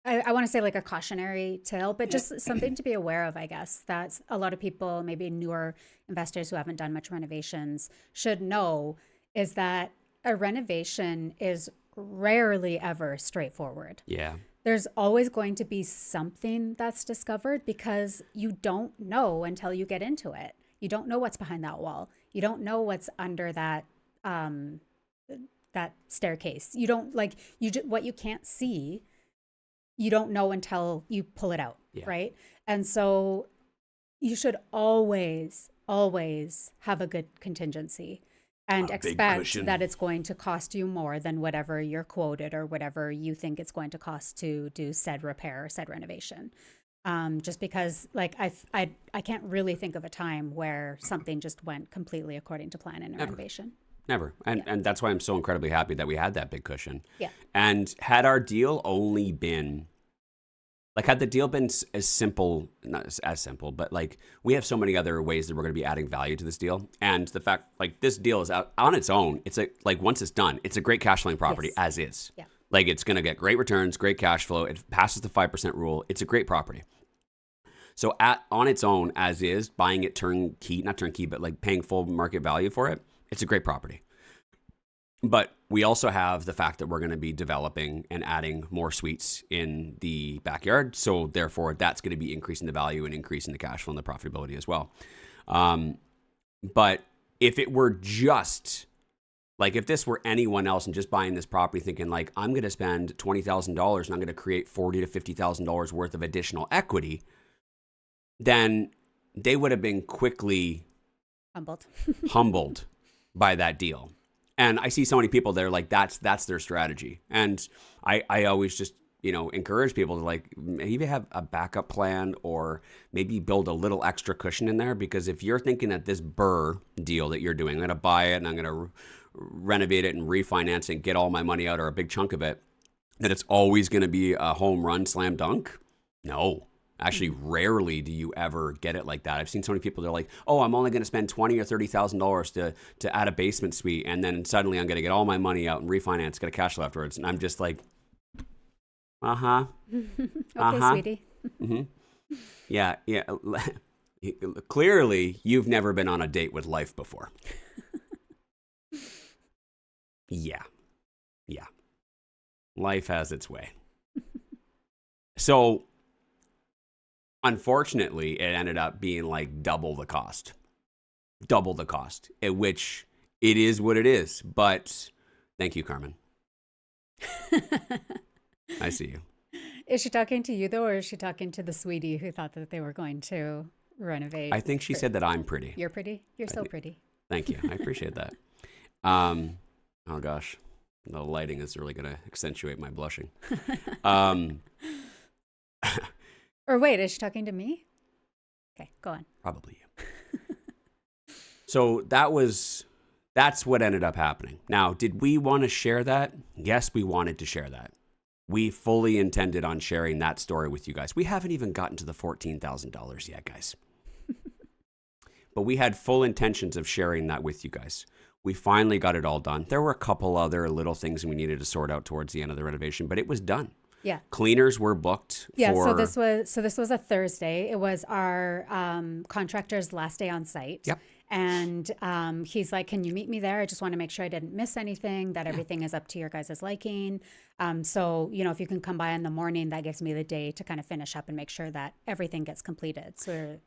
I want to say like a cautionary tale, but just something to be aware of, I guess, that a lot of people, maybe newer investors who haven't done much renovations, should know, is that a renovation is rarely ever straightforward. Yeah. There's always going to be something that's discovered because you don't know until you get into it. You don't know what's behind that wall. You don't know what's under that that staircase. You don't what you can't see. You don't know until you pull it out, right? And so you should always have a good contingency and expect that it's going to cost you more than whatever you're quoted or whatever you think it's going to cost to do said repair or said renovation. Just because like I can't really think of a time where something just went completely according to plan in a renovation. Never. And that's why I'm so incredibly happy that we had that big cushion. Yeah. And had our deal only been, like had the deal been as simple, not as simple, but like we have so many other ways that we're going to be adding value to this deal. And the fact like this deal is out on its own. It's like once it's done, it's a great cash flowing property as is. Yeah. Like it's going to get great returns, great cash flow. It passes the 5% rule. It's a great property. So on its own as is, buying it not turnkey, but like paying full market value for it, it's a great property. But we also have the fact that we're going to be developing and adding more suites in the backyard. So therefore, that's going to be increasing the value and increasing the cash flow and the profitability as well. But if it were just like if this were anyone else and just buying this property thinking like I'm going to spend $20,000 and I'm going to create $40,000 to $50,000 worth of additional equity, then they would have been quickly humbled by that deal. And I see so many people there like that's their strategy. And I always just, encourage people to like maybe have a backup plan or maybe build a little extra cushion in there. Because if you're thinking that this BRRRR deal that you're doing, I'm going to buy it and I'm going to renovate it and refinance it and get all my money out or a big chunk of it, that it's always going to be a home run slam dunk. No. Actually, rarely do you ever get it like that. I've seen so many people, they're like, oh, I'm only going to spend $20,000 or $30,000 to add a basement suite. And then suddenly I'm going to get all my money out and refinance, get a cash flow afterwards. And I'm just like, okay, sweetie. Mm-hmm. Yeah. Clearly, you've never been on a date with life before. Yeah. Life has its way. So, unfortunately, it ended up being like double the cost, at which it is what it is. But thank you, Carmen. I see you. Is she talking to you, though, or is she talking to the sweetie who thought that they were going to renovate? I think she said that I'm pretty. You're pretty? You're so pretty. Thank you. I appreciate that. Oh, gosh. The lighting is really going to accentuate my blushing. Or wait, is she talking to me? Okay, go on. Probably you. So that's what ended up happening. Now, did we want to share that? Yes, we wanted to share that. We fully intended on sharing that story with you guys. We haven't even gotten to the $14,000 yet, guys. But we had full intentions of sharing that with you guys. We finally got it all done. There were a couple other little things we needed to sort out towards the end of the renovation, but it was done. Yeah. Cleaners were booked. Yeah. So this was a Thursday. It was our contractor's last day on site. Yep. And he's like, "Can you meet me there? I just want to make sure I didn't miss anything. That everything is up to your guys' liking. So if you can come by in the morning, that gives me the day to kind of finish up and make sure that everything gets completed." So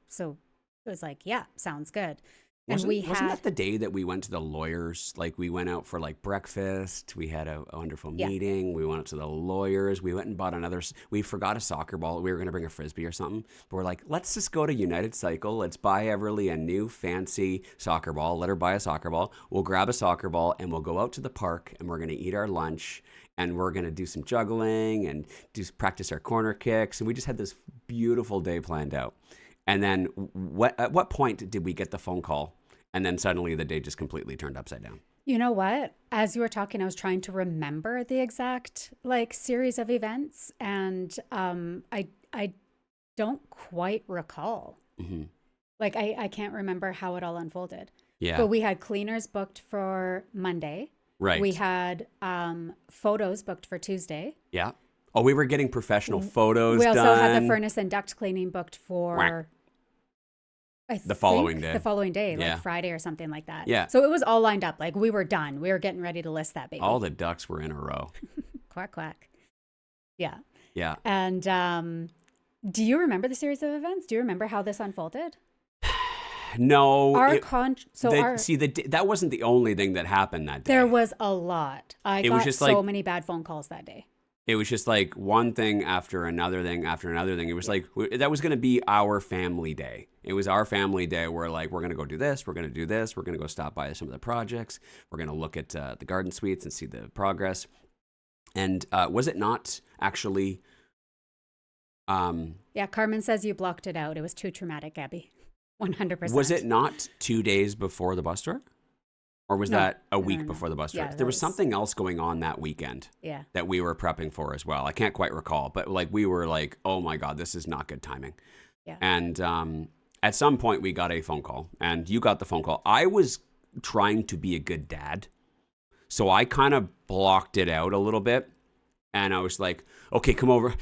it was like, "Yeah, sounds good." Wasn't that the day that we went to the lawyers? Like we went out for like breakfast. We had a wonderful meeting. We went out to the lawyers. We went and bought we forgot a soccer ball. We were going to bring a Frisbee or something. But we're like, let's just go to United Cycle. Let's buy Everly a new fancy soccer ball. Let her buy a soccer ball. We'll grab a soccer ball and we'll go out to the park and we're going to eat our lunch. And we're going to do some juggling and practice our corner kicks. And we just had this beautiful day planned out. And then at what point did we get the phone call? And then suddenly the day just completely turned upside down. You know what? As you were talking, I was trying to remember the exact series of events. And I don't quite recall. Mm-hmm. I can't remember how it all unfolded. Yeah. But we had cleaners booked for Monday. Right. We had photos booked for Tuesday. Yeah. Oh, we were getting professional photos done. We also had the furnace and duct cleaning booked for the following day. The following day, Friday or something like that. Yeah. So it was all lined up. We were done. We were getting ready to list that baby. All the ducks were in a row. Quack, quack. Yeah. Yeah. And do you remember the series of events? Do you remember how this unfolded? No. That wasn't the only thing that happened that day. There was a lot. I got so many bad phone calls that day. It was just like one thing after another thing after another thing. It was like, that was going to be our family day. It was our family day where we're going to go do this. We're going to do this. We're going to go stop by some of the projects. We're going to look at the garden suites and see the progress. And was it not actually... yeah, Carmen says you blocked it out. It was too traumatic, Gabby. 100%. Was it not 2 days before the bus tour? Or was that a week before the bus tour? Yeah, there was something else going on that weekend that we were prepping for as well. I can't quite recall, but we were like, oh my God, this is not good timing. Yeah. And at some point we got a phone call and you got the phone call. I was trying to be a good dad. So I kind of blocked it out a little bit. And I was like, okay, come over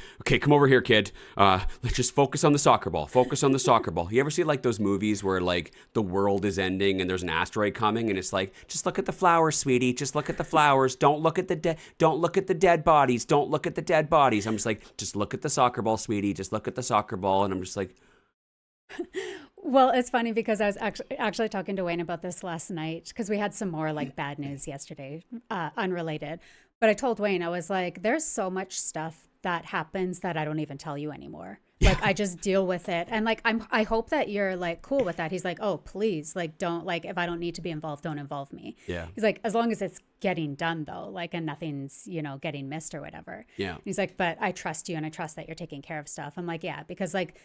here, kid. Let's just focus on the soccer ball. Focus on the soccer ball. You ever see those movies where the world is ending and there's an asteroid coming and it's like, just look at the flowers, sweetie. Just look at the flowers. Don't look at the dead bodies. Don't look at the dead bodies. I'm just like, just look at the soccer ball, sweetie. Just look at the soccer ball. And I'm just like, well, it's funny because I was actually talking to Wayne about this last night because we had some more bad news yesterday, unrelated. But I told Wayne, I was like, there's so much stuff that happens that I don't even tell you anymore. Like I just deal with it. And like I hope that you're like cool with that. He's like, "Oh, please, like don't like if I don't need to be involved, don't involve me." Yeah. He's like, "As long as it's getting done though, like and nothing's, getting missed or whatever." Yeah. He's like, "But I trust you and I trust that you're taking care of stuff." I'm like, "Yeah, because like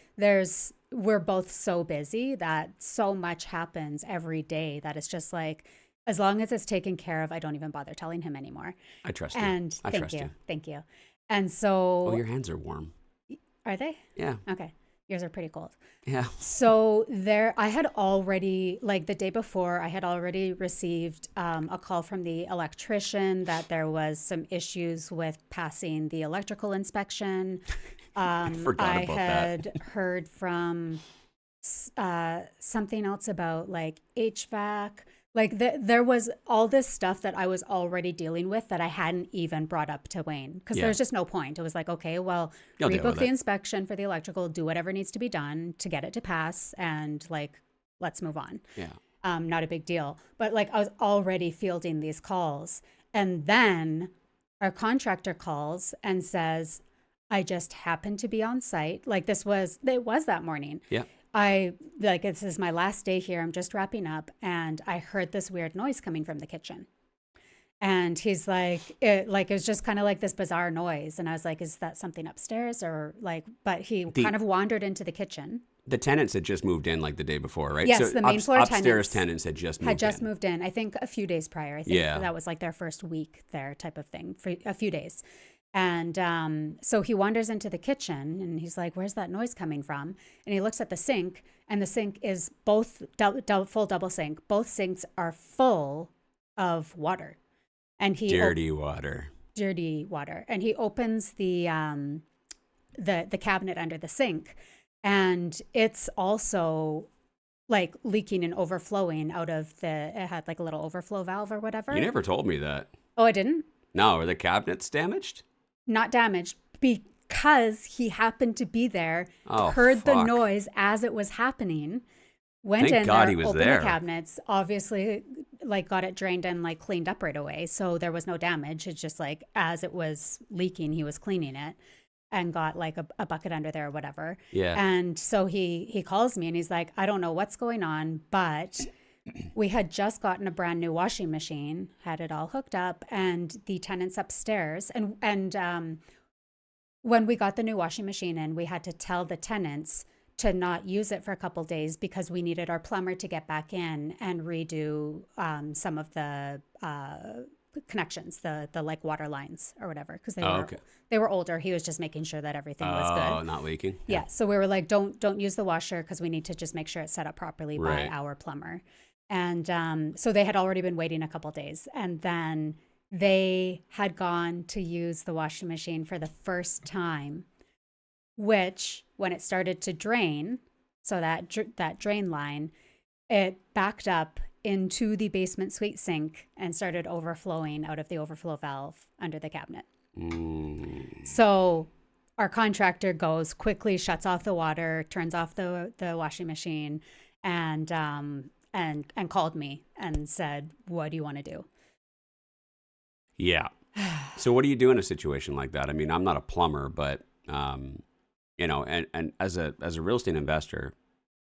we're both so busy that so much happens every day that it's just like as long as it's taken care of, I don't even bother telling him anymore." I trust you. And I trust you. Thank you. And so Oh, your hands are warm. are they? Yeah. Okay. Yours are pretty cold. Yeah. So I had already, like the day before, I had already received a call from the electrician that there was some issues with passing the electrical inspection. Forgot about had heard from something else about like HVAC. Like there was all this stuff that I was already dealing with that I hadn't even brought up to Wayne because there's just no point. It was like, okay, well, You'll deal rebook with the it. inspection for the electrical, do whatever needs to be done to get it to pass, and like, let's move on. Yeah. Not a big deal. But like I was already fielding these calls. And then our contractor calls and says, I just happened to be on site. Like it was that morning. Yeah. This is my last day here. I'm just wrapping up. And I heard this weird noise coming from the kitchen. And he's like, it was just kind of like this bizarre noise. And I was like, is that something upstairs or like, but he kind of wandered into the kitchen. The tenants had just moved in like the day before, right? Yes, the main floor upstairs tenants had just moved in. I think a few days prior. I think that was like their first week there type of thing for a few days. And so he wanders into the kitchen and he's like, where's that noise coming from? And he looks at the sink and the sink is both full double sink. Both sinks are full of water. And Dirty water. And he opens the cabinet under the sink and it's also like leaking and overflowing it had like a little overflow valve or whatever. You never told me that. Oh, I didn't? No, are the cabinets damaged? Not damaged because he happened to be there, fuck. heard the noise as it was happening, went Thank in God there, he was opened there. the cabinets, obviously like got it drained and like cleaned up right away. So there was no damage. It's just like as it was leaking, he was cleaning it and got like a bucket under there or whatever. Yeah. And so he calls me and he's like, I don't know what's going on, but we had just gotten a brand new washing machine, had it all hooked up, and the tenants upstairs. And when we got the new washing machine in, we had to tell the tenants to not use it for a couple days because we needed our plumber to get back in and redo some of the connections, the like water lines or whatever, because they were older. He was just making sure that everything was good. Oh, not leaking. Yeah. So we were like, don't use the washer because we need to just make sure it's set up properly Right. by our plumber. And so they had already been waiting a couple days, and then they had gone to use the washing machine for the first time, which when it started to drain, so that drain line, it backed up into the basement suite sink and started overflowing out of the overflow valve under the cabinet. So our contractor goes, quickly shuts off the water, turns off the washing machine, and called me and said, what do you want to do? Yeah. So what do you do in a situation like that? I mean, I'm not a plumber, but and as a real estate investor,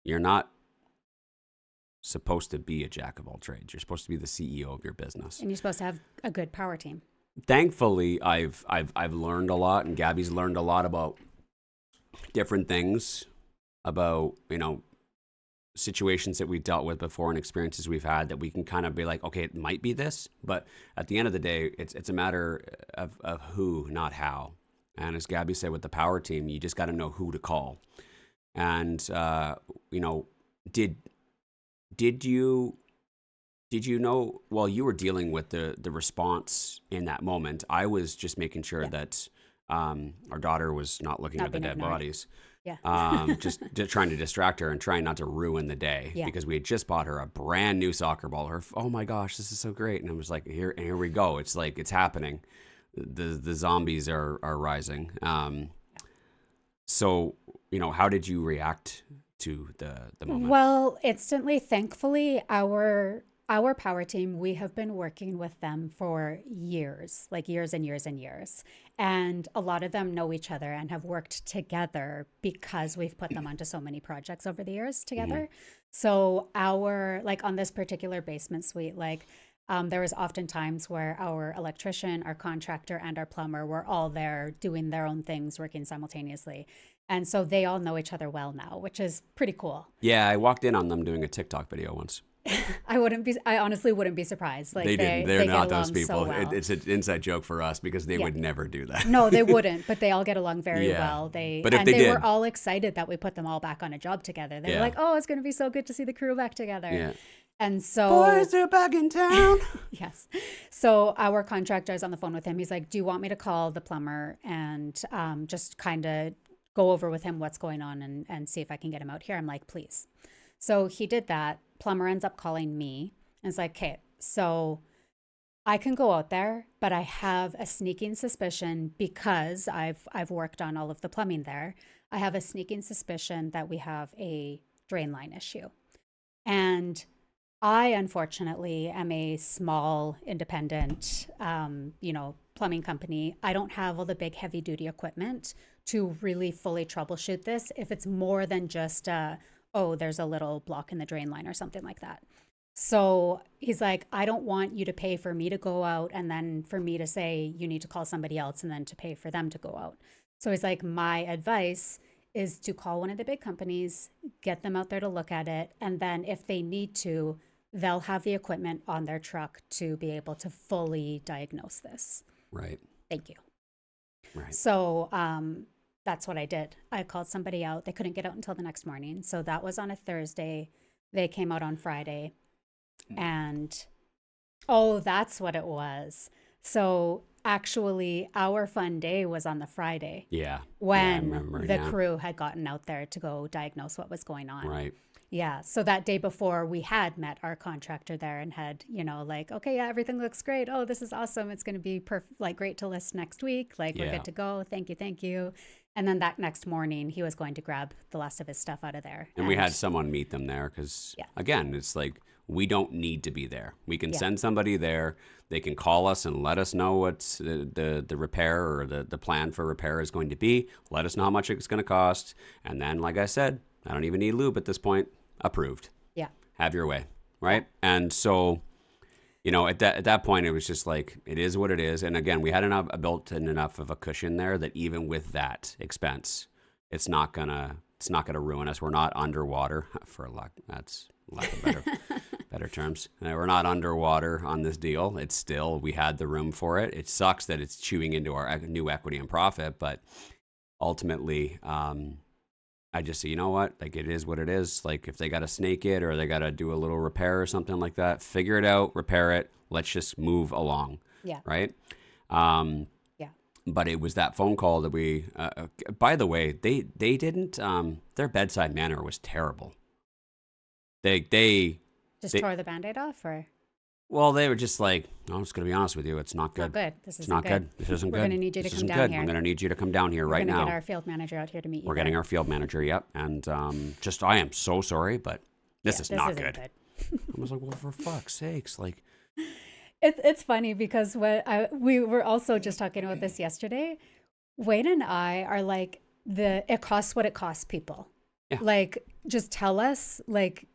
you're not supposed to be a jack of all trades. You're supposed to be the CEO of your business. And you're supposed to have a good power team. Thankfully, I've learned a lot, and Gabby's learned a lot about different things, about situations that we've dealt with before and experiences we've had that we can kind of be like, okay, it might be this, but at the end of the day, it's a matter of who, not how. And as Gabby said, with the power team, you just got to know who to call. And did you know while you were dealing with the response in that moment, I was just making sure that our daughter was not looking at the dead bodies. Yeah. Just trying to distract her and trying not to ruin the day because we had just bought her a brand new soccer ball. Oh my gosh, this is so great. And I was like, here we go. It's like, it's happening. The zombies are rising. So, how did you react to the moment? Well, instantly, thankfully, our our power team, we have been working with them for years, like years and years and years. And a lot of them know each other and have worked together because we've put them onto so many projects over the years together. So like on this particular basement suite, like there was often times where our electrician, our contractor, and our plumber were all there doing their own things, working simultaneously. And so they all know each other well now, which is pretty cool. Yeah, I walked in on them doing a TikTok video once. I honestly wouldn't be surprised. Like They didn't. They're they not get those along people. so well. It's an inside joke for us because they Yeah. would never do that. No, they wouldn't, but they all get along very Yeah. well. But if and they they did- were all excited that we put them all back on a job together. They Yeah. were like, "Oh, it's going to be so good to see the crew back together." Yeah. And so Boys are back in town. yes. So our contractor is on the phone with him. He's like, "Do you want me to call the plumber and just kind of go over with him what's going on and see if I can get him out here?" I'm like, "Please." So he did that. Plumber ends up calling me and it's like, "Okay, so I can go out there, but I have a sneaking suspicion because I've worked on all of the plumbing there. I have a sneaking suspicion that we have a drain line issue." And I, unfortunately, am a small, independent, plumbing company. I don't have all the big, heavy-duty equipment to really fully troubleshoot this if it's more than just, there's a little block in the drain line or something like that. So he's like, "I don't want you to pay for me to go out and then for me to say you need to call somebody else and then to pay for them to go out." So he's like, "My advice is to call one of the big companies, get them out there to look at it, and then if they need to, they'll have the equipment on their truck to be able to fully diagnose this." Right. Thank you. Right. So that's what I did. I called somebody out. They couldn't get out until the next morning. So that was on a Thursday. They came out on Friday. And that's what it was. So actually, our fun day was on the Friday. Yeah. When I remember, the crew had gotten out there to go diagnose what was going on. Right. Yeah. So that day before, we had met our contractor there and had, like, "Okay, yeah, everything looks great. Oh, this is awesome. It's going to be great to list next week. Like, we're Yeah. good to go. Thank you. Thank you." And then that next morning, he was going to grab the last of his stuff out of there. And we had someone meet them there because, again, it's like we don't need to be there. We can send somebody there. They can call us and let us know what's the repair or the plan for repair is going to be. Let us know how much it's going to cost. And then, like I said, I don't even need lube at this point. Approved. Yeah. Have your way. Right. And so, at that point, it was just like, it is what it is. And again, we had built in enough of a cushion there that even with that expense, it's not gonna ruin us. We're not underwater for lack of better terms. We're not underwater on this deal. It's still, we had the room for it. It sucks that it's chewing into our new equity and profit, but ultimately, I just say, you know what? Like, it is what it is. Like, if they got to snake it or they got to do a little repair or something like that, figure it out, repair it. Let's just move along. Yeah. Right? Yeah. But it was that phone call that we, by the way, they didn't, their bedside manner was terrible. They tore the Band-Aid off, or? Well, they were just like, I'm just going to be honest with you. It's not good. Not good. This It's isn't not good. This isn't good. We're going to need you to This come isn't down good. here. I'm going to need you to come down here right We're now. going to get our field manager out here to meet you. We're getting our field manager, yep. And I am so sorry, but this is not isn't good. I was like, well, for fuck's sakes. Like, It's funny because we were also just talking about this yesterday. Wayne and I are like it costs what it costs people. Yeah. Like, just tell us, like,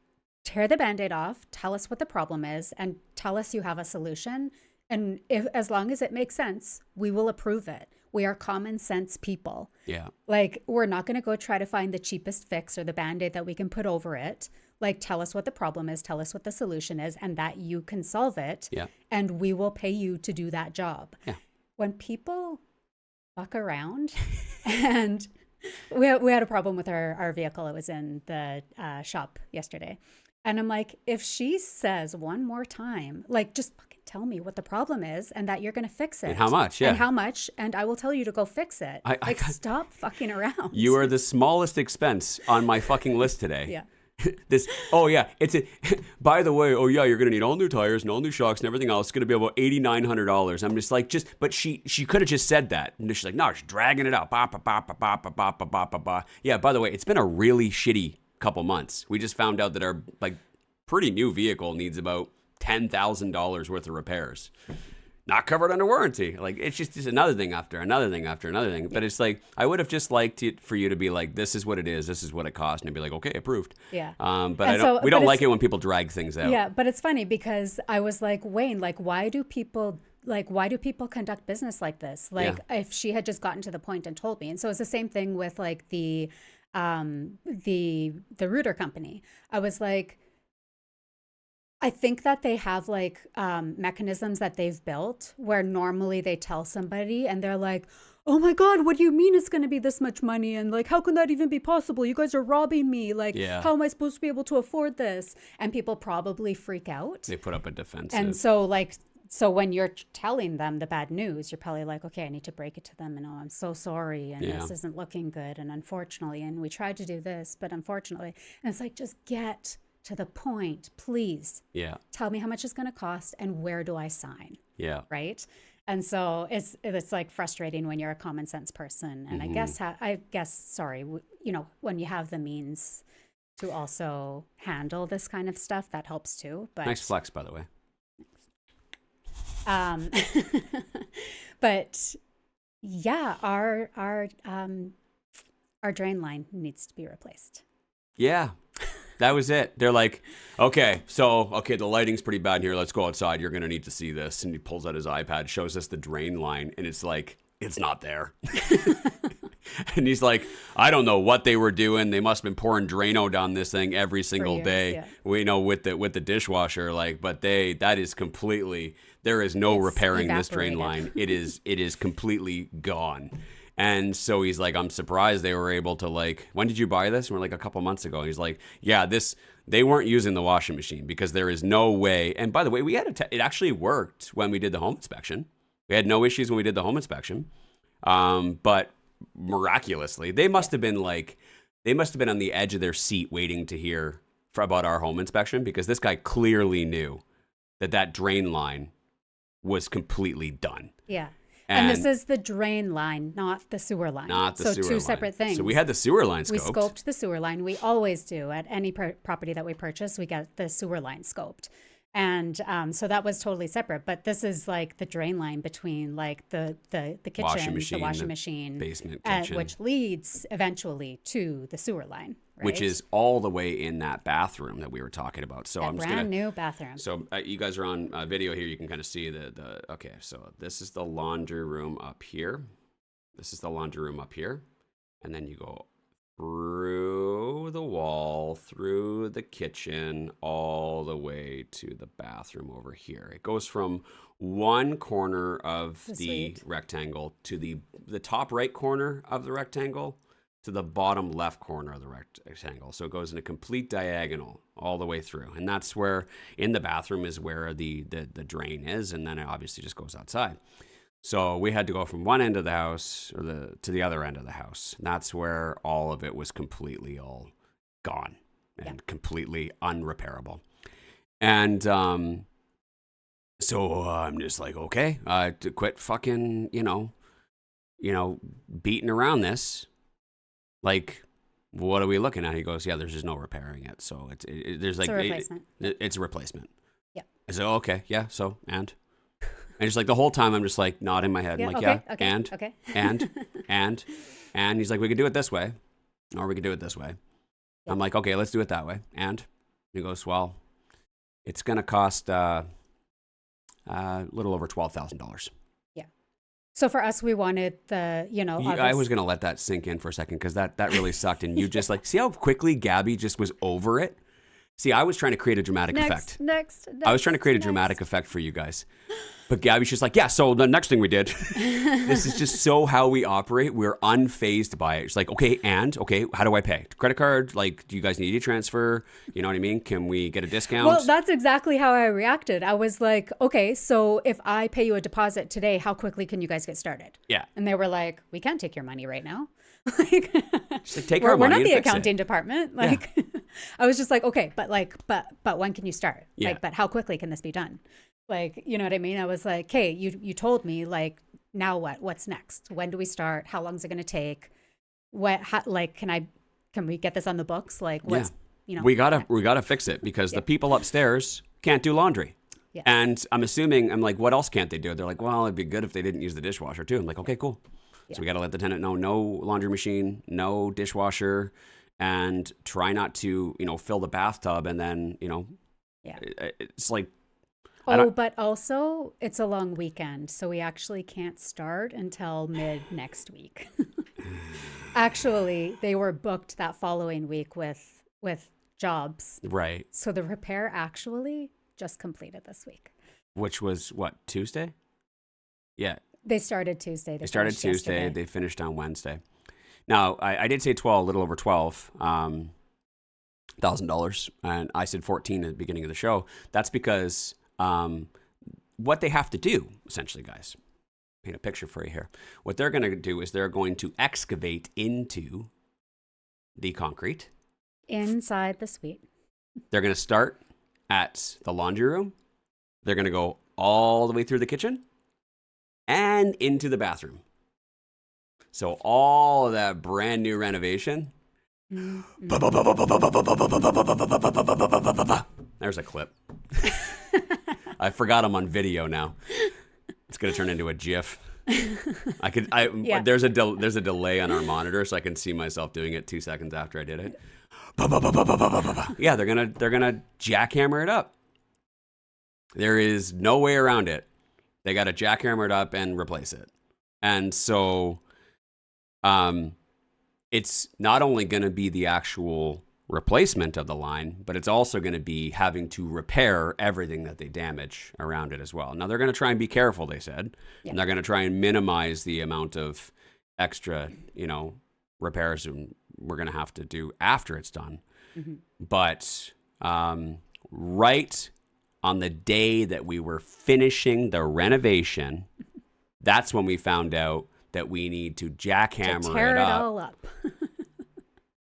tear the Band-Aid off, tell us what the problem is, and tell us you have a solution. And as long as it makes sense, we will approve it. We are common sense people. yeah. Like, we're not going to go try to find the cheapest fix or the Band-Aid that we can put over it. Like, tell us what the problem is, tell us what the solution is, and that you can solve it. Yeah. And we will pay you to do that job. Yeah. When people fuck around, and we had a problem with our vehicle. It was in the shop yesterday. And I'm like, if she says one more time, like, just fucking tell me what the problem is and that you're going to fix it. And how much, yeah. And how much, and I will tell you to go fix it. Stop fucking around. You are the smallest expense on my fucking list today. Yeah. By the way, you're going to need all new tires and all new shocks and everything else. It's going to be about $8,900. I'm just like, but she could have just said that. And she's like, no, she's dragging it out. Ba, ba, ba, ba, ba, ba, ba, ba, ba, ba. Yeah, by the way, it's been a really shitty couple months. We just found out that our, like, pretty new vehicle needs about $10,000 worth of repairs. Not covered under warranty. Like, it's just another thing after another thing after another thing. But it's like, I would have just liked it for you to be like, this is what it is. This is what it costs. And I'd be like, okay, approved. Yeah. But we don't like it when people drag things out. Yeah. But it's funny because I was like, Wayne, like, why do people conduct business like this? Like, if she had just gotten to the point and told me. And so it's the same thing with like the router company. I was like, I think that they have like mechanisms that they've built where normally they tell somebody and they're like, oh my God, what do you mean it's going to be this much money? And like, how can that even be possible? You guys are robbing me. Like, how am I supposed to be able to afford this? And people probably freak out. They put up a defensive. And so like, so when you're telling them the bad news, you're probably like, okay, I need to break it to them. And oh, I'm so sorry. And this isn't looking good. And unfortunately, and we tried to do this, but unfortunately, and it's like, just get to the point, please. Yeah. Tell me how much it's going to cost and where do I sign? Yeah. Right. And so it's like frustrating when you're a common sense person. And I guess, sorry, you know, when you have the means to also handle this kind of stuff, that helps too. But nice flex, by the way. But yeah, our drain line needs to be replaced. Yeah. That was it. They're like, okay, the lighting's pretty bad in here. Let's go outside. You're going to need to see this. And he pulls out his iPad, shows us the drain line, and it's like, it's not there. And he's like, I don't know what they were doing. They must have been pouring Drano down this thing every single day. Yeah. We know with the dishwasher, like, but that is completely, there is no repairing this drain line. It is completely gone. And so he's like, I'm surprised they were able to, like, when did you buy this? And we're like, a couple months ago. And he's like, yeah, they weren't using the washing machine because there is no way. And by the way, it actually worked when we did the home inspection. We had no issues when we did the home inspection. But miraculously, they must have been on the edge of their seat waiting to hear about our home inspection because this guy clearly knew that drain line was completely done. Yeah. And this is the drain line, not the sewer line. So two separate things. So we had the sewer line scoped. We scoped the sewer line. We always do at any property that we purchase. We get the sewer line scoped. And so that was totally separate. But this is like the drain line between like the kitchen, the washing machine, basement kitchen, which leads eventually to the sewer line. Right? Which is all the way in that bathroom that we were talking about. So I'm just brand new bathroom. So you guys are on video here. You can kind of see okay. So this is the laundry room up here. And then you go through the wall, through the kitchen, all the way to the bathroom over here. It goes from one corner of the rectangle to the top right corner of the rectangle to the bottom left corner of the rectangle. So it goes in a complete diagonal all the way through. And that's where, in the bathroom, is where the drain is. And then it obviously just goes outside. So we had to go from one end of the house to the other end of the house. And that's where all of it was completely all gone and completely unrepairable. And so I'm just like, okay, to quit fucking, beating around this. Like, what are we looking at? He goes, yeah, there's just no repairing it. So there's like, it's a replacement. It's a replacement. Yeah. I said, oh, okay, yeah. So, and just like the whole time I'm just like nodding my head. I'm like, and he's like, we could do it this way, or we could do it this way. Yeah. I'm like, okay, let's do it that way. And he goes, well, it's going to cost a little over $12,000. So for us, we wanted I was going to let that sink in for a second because that really sucked. And you just like, see how quickly Gabby just was over it? See, I was trying to create a dramatic effect. I was trying to create a dramatic effect for you guys. But Gabby's just like, yeah, so the next thing we did, this is just so how we operate. We're unfazed by it. It's like, okay, how do I pay? Credit card? Like, do you guys need a transfer? You know what I mean? Can we get a discount? Well, that's exactly how I reacted. I was like, okay, so if I pay you a deposit today, how quickly can you guys get started? Yeah. And they were like, we can't take your money right now. Just like, take our money. We're not the accounting department. Like, yeah. I was just like, okay, but when can you start? Yeah. Like, but how quickly can this be done? Like, you know what I mean? I was like, hey, you told me, like, now what? What's next? When do we start? How long is it going to take? Can we get this on the books? Like, what's, we gotta fix it because the people upstairs can't do laundry. Yes. And I'm assuming, I'm like, what else can't they do? They're like, well, it'd be good if they didn't use the dishwasher too. I'm like, okay, cool. Yeah. So we got to let the tenant know, no laundry machine, no dishwasher, and try not to, fill the bathtub. And then, Yeah. it's like, But also it's a long weekend, so we actually can't start until mid next week. Actually, they were booked that following week with jobs. right. So the repair actually just completed this week. Which was what, Tuesday? Yeah. They started Tuesday. They started finished Tuesday. yesterday. They finished on Wednesday. Now, I did say 12, a little over $12,000, and I said 14 at the beginning of the show. That's because what they have to do, essentially, guys, paint a picture for you here. What they're going to do is they're going to excavate into the concrete. Inside the suite. They're going to start at the laundry room. They're going to go all the way through the kitchen and into the bathroom. So all of that brand new renovation. Mm-hmm. There's a clip. I forgot I'm on video now. It's going to turn into a GIF. Yeah. There's a delay on our monitor, so I can see myself doing it 2 seconds after I did it. Yeah, they're gonna jackhammer it up. There is no way around it. They got to jackhammer it up and replace it. And so, it's not only going to be the actual replacement of the line, but it's also going to be having to repair everything that they damage around it as well. Now, they're going to try and be careful, they said. Yeah. And they're going to try and minimize the amount of extra, repairs we're going to have to do after it's done. Mm-hmm. But right on the day that we were finishing the renovation, that's when we found out that we need to jackhammer to tear it it up. all up.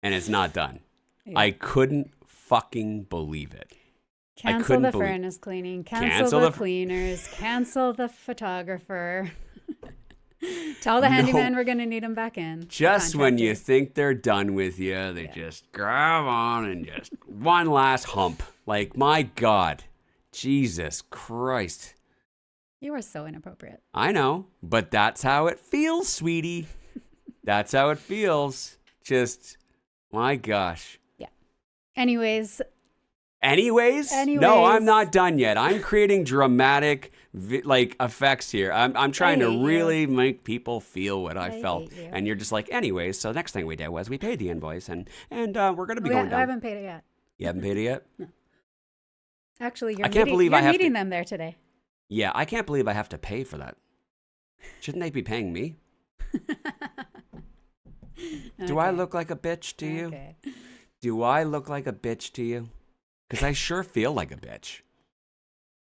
And it's not done. Yeah. I couldn't fucking believe it. Cancel the furnace cleaning. Cancel the cleaners. Cancel the photographer. Tell the handyman we're going to need him back in. Just when you think they're done with you, they just grab on and just one last hump. Like, my God. Jesus Christ. You are so inappropriate. I know, but that's how it feels, sweetie. That's how it feels. Just, my gosh. Yeah. Anyways. No, I'm not done yet. I'm creating dramatic effects here. I'm trying to really make people feel what I felt. And you're just like, anyways, so next thing we did was we paid the invoice and we're going to be going down. I haven't paid it yet. You haven't paid it yet? No. Actually, you're meeting them there today. Yeah, I can't believe I have to pay for that. Shouldn't they be paying me? Do I look like a bitch to you? Okay. Do I look like a bitch to you? Because I sure feel like a bitch.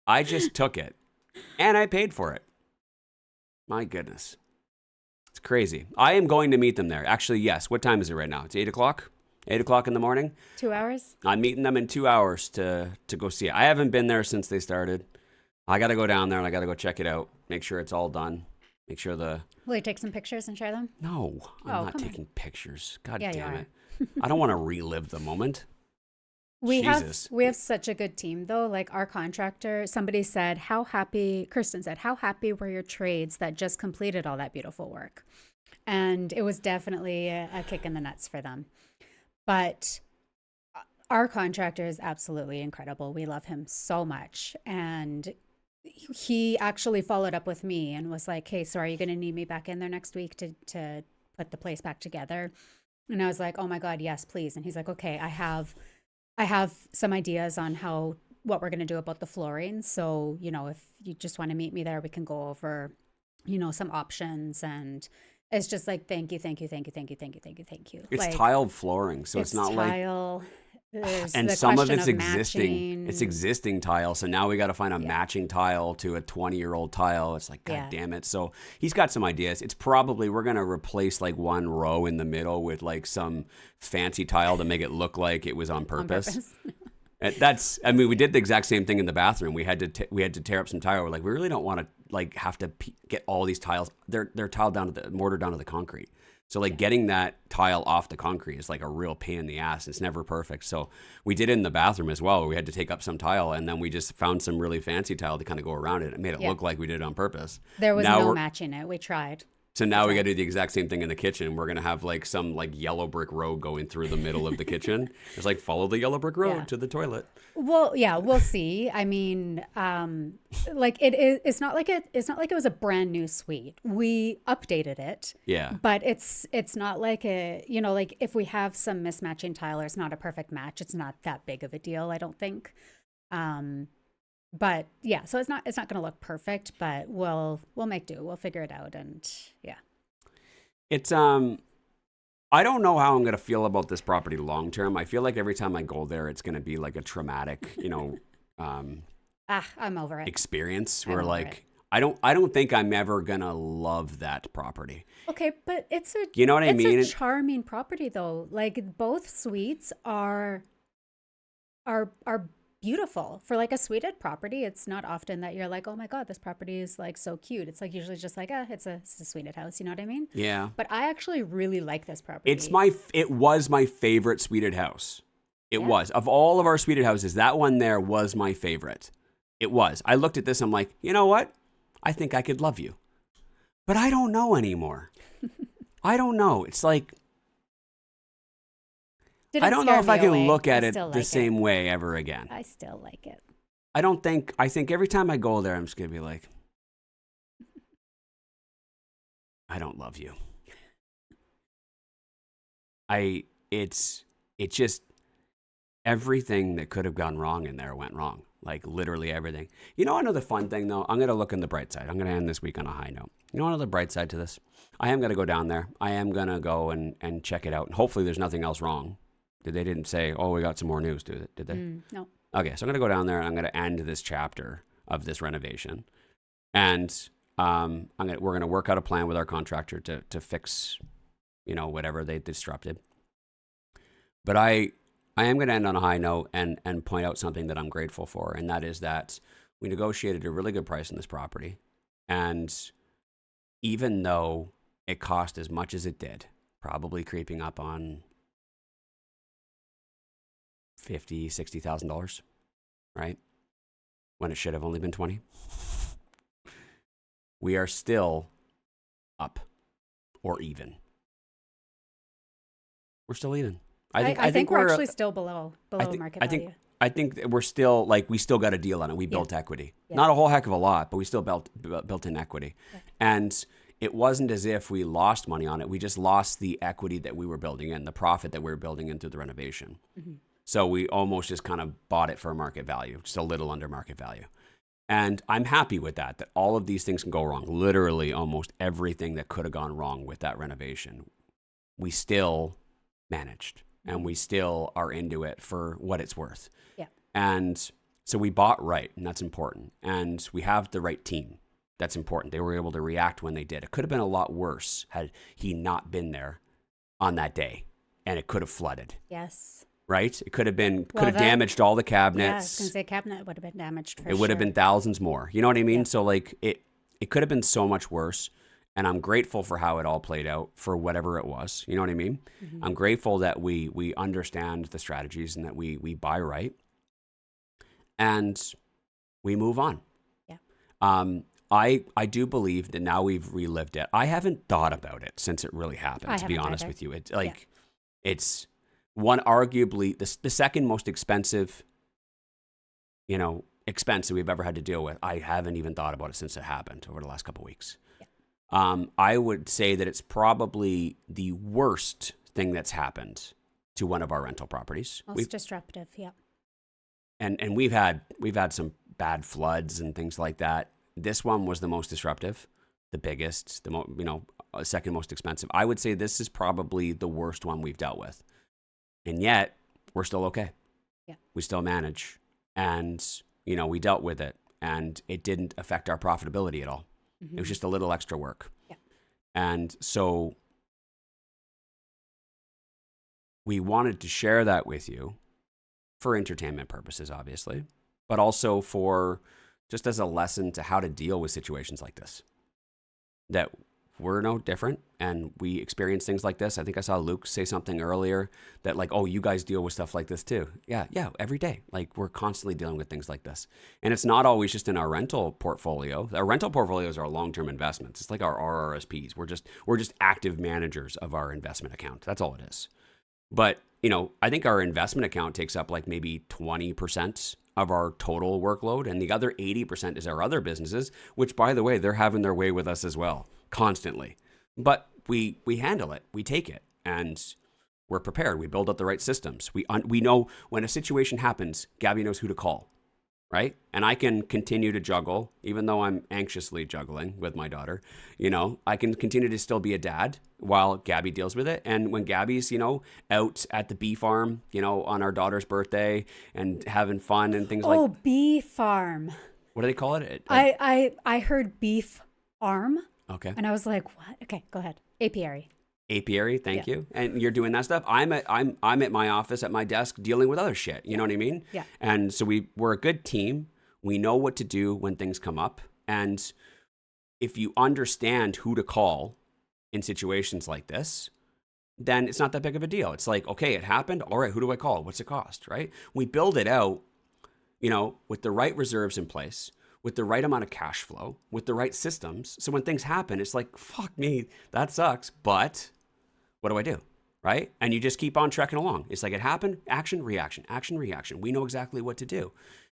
I just took it. And I paid for it. My goodness. It's crazy. I am going to meet them there. Actually, yes. What time is it right now? It's 8 o'clock? 8 o'clock in the morning? 2 hours? I'm meeting them in 2 hours to go see it. I haven't been there since they started. I got to go down there and I got to go check it out. Make sure it's all done. Make sure Will you take some pictures and share them? No, I'm not taking pictures. God Yeah, damn you it. I don't want to relive the moment. We Jesus. have such a good team though. Like our contractor, somebody said, Kirsten said, how happy were your trades that just completed all that beautiful work? And it was definitely a kick in the nuts for them. But our contractor is absolutely incredible. We love him so much. And he actually followed up with me and was like, hey, so are you going to need me back in there next week to put the place back together? And I was like, oh my God, yes, please. And he's like, okay, I have some ideas on what we're going to do about the flooring. So, if you just want to meet me there, we can go over, some options. And it's just like, thank you. It's tiled flooring, so it's not tile. And some of it's existing. It's existing tile, so now we got to find a matching tile to a 20-year-old tile. It's like, God damn it. So he's got some ideas. It's probably, we're going to replace like one row in the middle with like some fancy tile to make it look like it was on purpose. We did the exact same thing in the bathroom. We had to tear up some tile. We're like, we really don't want to like have to get all these tiles. They're tiled down to the mortar down to the concrete. So like getting that tile off the concrete is like a real pain in the ass. It's never perfect. So we did it in the bathroom as well. We had to take up some tile, and then we just found some really fancy tile to kind of go around it. It made it look like we did it on purpose. There was now no matching it. We tried. So now we got to do the exact same thing in the kitchen. We're going to have like some like yellow brick road going through the middle of the kitchen. It's like follow the yellow brick road to the toilet. Well, yeah, we'll see. I mean, like it's not like it was a brand new suite. We updated it. Yeah. But it's not like like if we have some mismatching tile or it's not a perfect match, it's not that big of a deal, I don't think. But yeah, so it's not going to look perfect, but we'll make do. We'll figure it out, and yeah. It's I don't know how I'm going to feel about this property long term. I feel like every time I go there, it's going to be like a traumatic, I'm over it. experience where like I don't think I'm ever going to love that property. Okay, but it's a you know what I mean? It's a charming property though. Like both suites are beautiful for like a suited property. It's not often that you're like, oh my God, this property is like so cute. It's like usually just like, it's a suited house. You know what I mean? Yeah. But I actually really like this property. It was my favorite suited house. It was. Of all of our suited houses, that one there was my favorite. It was. I looked at this, I'm like, you know what? I think I could love you. But I don't know anymore. I don't know. It's like, I don't know if I can look at it the same way ever again. I still like it. I think every time I go there, I'm just going to be like, I don't love you. It's just everything that could have gone wrong in there went wrong. Like literally everything. You know, another fun thing though, I'm going to look on the bright side. I'm going to end this week on a high note. You know, another bright side to this. I am going to go down there. I am going to go and check it out. And hopefully there's nothing else wrong. They didn't say, oh, we got some more news, did they? No. Okay, so I'm going to go down there and I'm going to end this chapter of this renovation. And we're going to work out a plan with our contractor to fix, whatever they disrupted. But I am going to end on a high note and point out something that I'm grateful for, and that is that we negotiated a really good price on this property. And even though it cost as much as it did, probably creeping up on $50,000, $60,000, right? When it should have only been 20. We are still up or even. We're still even. I think we're actually still below market value. I think that we're still we still got a deal on it. We built equity. Yeah. Not a whole heck of a lot, but we still built in equity. Yeah. And it wasn't as if we lost money on it. We just lost the equity that we were building in, the profit that we were building in through the renovation. Mm-hmm. So we almost just kind of bought it for market value, just a little under market value. And I'm happy with that all of these things can go wrong. Literally almost everything that could have gone wrong with that renovation, we still managed. And we still are into it for what it's worth. Yeah. And so we bought right, and that's important. And we have the right team. That's important. They were able to react when they did. It could have been a lot worse had he not been there on that day, and it could have flooded. Yes. Right? It could have damaged all the cabinets. Yeah, I was going to say cabinet would have been damaged for sure. It would have been thousands more. You know what I mean? Yep. So like it could have been so much worse. And I'm grateful for how it all played out for whatever it was. You know what I mean? Mm-hmm. I'm grateful that we understand the strategies and that we buy right. And we move on. Yeah. I do believe that now we've relived it. I haven't thought about it since it really happened, to be honest with you. It's like it's one arguably the second most expensive, expense that we've ever had to deal with. I haven't even thought about it since it happened over the last couple of weeks. I would say that it's probably the worst thing that's happened to one of our rental properties. Most disruptive, yeah. And we've had some bad floods and things like that. This one was the most disruptive, the biggest, second most expensive. I would say this is probably the worst one we've dealt with. And yet, we're still okay. Yeah. We still manage. And, we dealt with it. And it didn't affect our profitability at all. Mm-hmm. It was just a little extra work. Yeah. And so we wanted to share that with you for entertainment purposes, obviously, but also for just as a lesson to how to deal with situations like this. That we're no different, and we experience things like this. I think I saw Luke say something earlier that like, oh, you guys deal with stuff like this too. Yeah, every day. Like we're constantly dealing with things like this. And it's not always just in our rental portfolio. Our rental portfolios are long-term investments. It's like our RRSPs. We're just active managers of our investment account. That's all it is. But, I think our investment account takes up like maybe 20% of our total workload, and the other 80% is our other businesses, which, by the way, they're having their way with us as well, constantly. But we handle it, we take it, and we're prepared. We build up the right systems. We know when a situation happens, Gabby knows who to call, right? And I can continue to juggle, even though I'm anxiously juggling with my daughter. I can continue to still be a dad while Gabby deals with it. And when Gabby's, out at the bee farm, on our daughter's birthday and having fun and things like. Oh, bee farm. What do they call it? I heard beef arm. Okay. And I was like, what? Okay, go ahead. Apiary. Apiary, thank you. And you're doing that stuff. I'm at my office at my desk dealing with other shit. You know what I mean? Yeah. And so we're a good team. We know what to do when things come up. And if you understand who to call in situations like this, then it's not that big of a deal. It's like, okay, it happened. All right, who do I call? What's it cost, right? We build it out, with the right reserves in place, with the right amount of cash flow, with the right systems. So when things happen, it's like, fuck me, that sucks. But what do I do? Right? And you just keep on trekking along. It's like it happened, action, reaction, action, reaction. We know exactly what to do.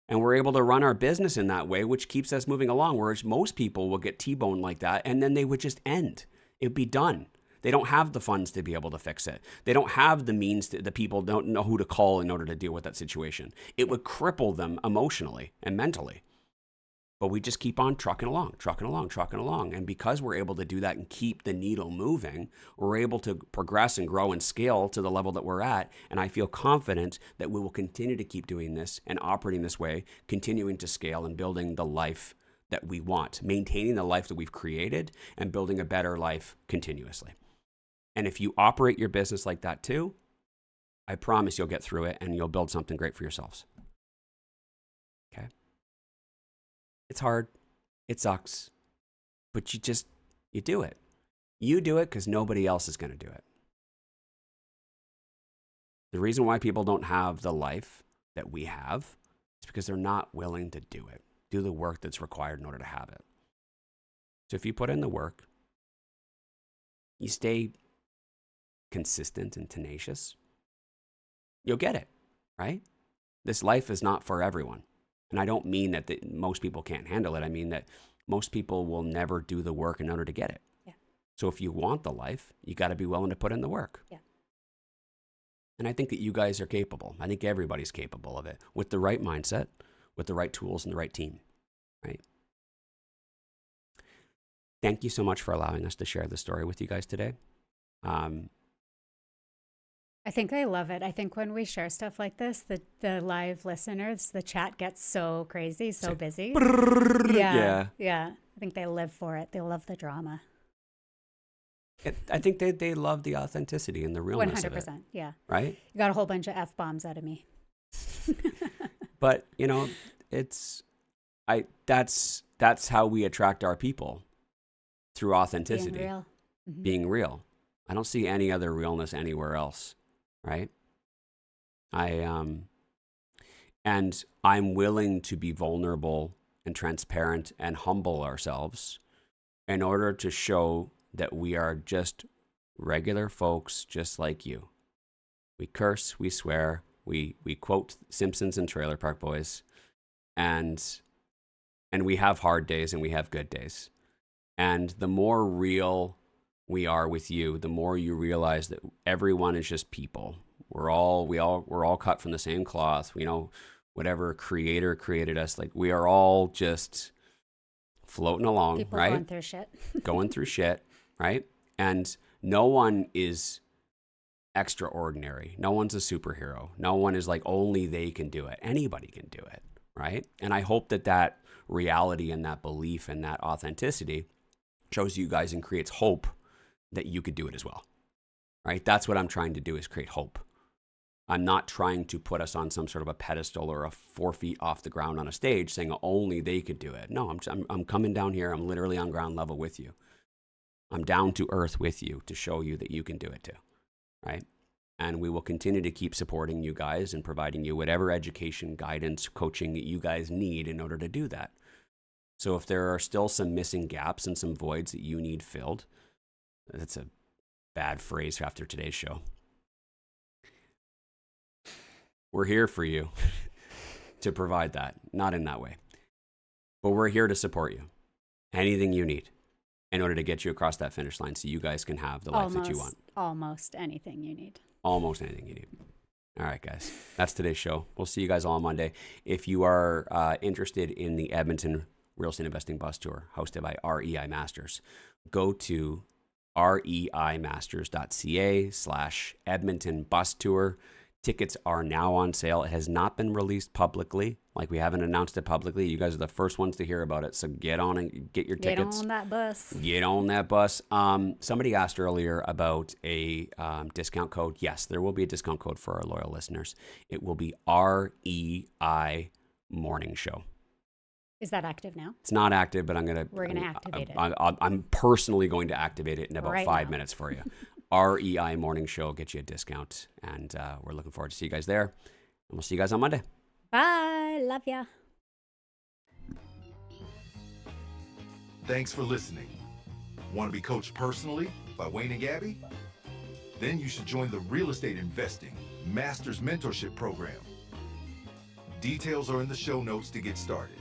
And we're able to run our business in that way, which keeps us moving along. Whereas most people will get T-boned like that, and then they would just end. It'd be done. They don't have the funds to be able to fix it. They don't have the means the people don't know who to call in order to deal with that situation. It would cripple them emotionally and mentally. But we just keep on trucking along. And because we're able to do that and keep the needle moving, we're able to progress and grow and scale to the level that we're at. And I feel confident that we will continue to keep doing this and operating this way, continuing to scale and building the life that we want, maintaining the life that we've created and building a better life continuously. And if you operate your business like that too, I promise you'll get through it and you'll build something great for yourselves. Okay? It's hard. It sucks. But you do it. You do it because nobody else is going to do it. The reason why people don't have the life that we have is because they're not willing to do it. Do the work that's required in order to have it. So if you put in the work, you stay consistent and tenacious, you'll get it, right? This life is not for everyone. And I don't mean that most people can't handle it. I mean that most people will never do the work in order to get it. Yeah. So if you want the life, you got to be willing to put in the work. Yeah. And I think that you guys are capable. I think everybody's capable of it with the right mindset, with the right tools and the right team, right? Thank you so much for allowing us to share this story with you guys today. I think I love it. I think when we share stuff like this, the live listeners, the chat gets so crazy, so busy. Yeah. I think they live for it. They love the drama. I think they love the authenticity and the realness 100%, of it. 100%, yeah. Right? You got a whole bunch of F-bombs out of me. But, that's how we attract our people, through authenticity. Being real. Mm-hmm. Being real. I don't see any other realness anywhere else, right? And I'm willing to be vulnerable and transparent and humble ourselves in order to show that we are just regular folks just like you. We curse, we swear, we quote Simpsons and Trailer Park Boys, and we have hard days and we have good days. And the more real we are with you, the more you realize that everyone is just people. We're all cut from the same cloth. Whatever creator created us, like we are all just floating along, people right? Going through shit. Going through shit, right? And no one is extraordinary. No one's a superhero. No one is like only they can do it. Anybody can do it, right? And I hope that reality and that belief and that authenticity shows you guys and creates hope that you could do it as well, right? That's what I'm trying to do, is create hope. I'm not trying to put us on some sort of a pedestal or 4 feet off the ground on a stage saying only they could do it. No, I'm coming down here. I'm literally on ground level with you. I'm down to earth with you to show you that you can do it too, right? And we will continue to keep supporting you guys and providing you whatever education, guidance, coaching that you guys need in order to do that. So if there are still some missing gaps and some voids that you need filled, that's a bad phrase after today's show. We're here for you to provide that, not in that way. But we're here to support you. Anything you need in order to get you across that finish line so you guys can have the life that you want. Almost anything you need. Almost anything you need. All right, guys. That's today's show. We'll see you guys all on Monday. If you are interested in the Edmonton Real Estate Investing Bus Tour hosted by REI Masters, go to reimasters.ca/Edmonton Bus Tour. Tickets are now on sale. It has not been released publicly. Like, we haven't announced it publicly. You guys are the first ones to hear about it. So get on and get your tickets. Get on that bus. Get on that bus. Somebody asked earlier about a discount code. Yes, there will be a discount code for our loyal listeners. It will be REI Morning Show. Is that active now? It's not active, but we're gonna activate it. I'm personally going to activate it in about Right 5 now. minutes for you. REI Morning Show, get you a discount. And we're looking forward to see you guys there. And we'll see you guys on Monday. Bye. Love ya. Thanks for listening. Want to be coached personally by Wayne and Gabby? Then you should join the Real Estate Investing Masters Mentorship Program. Details are in the show notes to get started.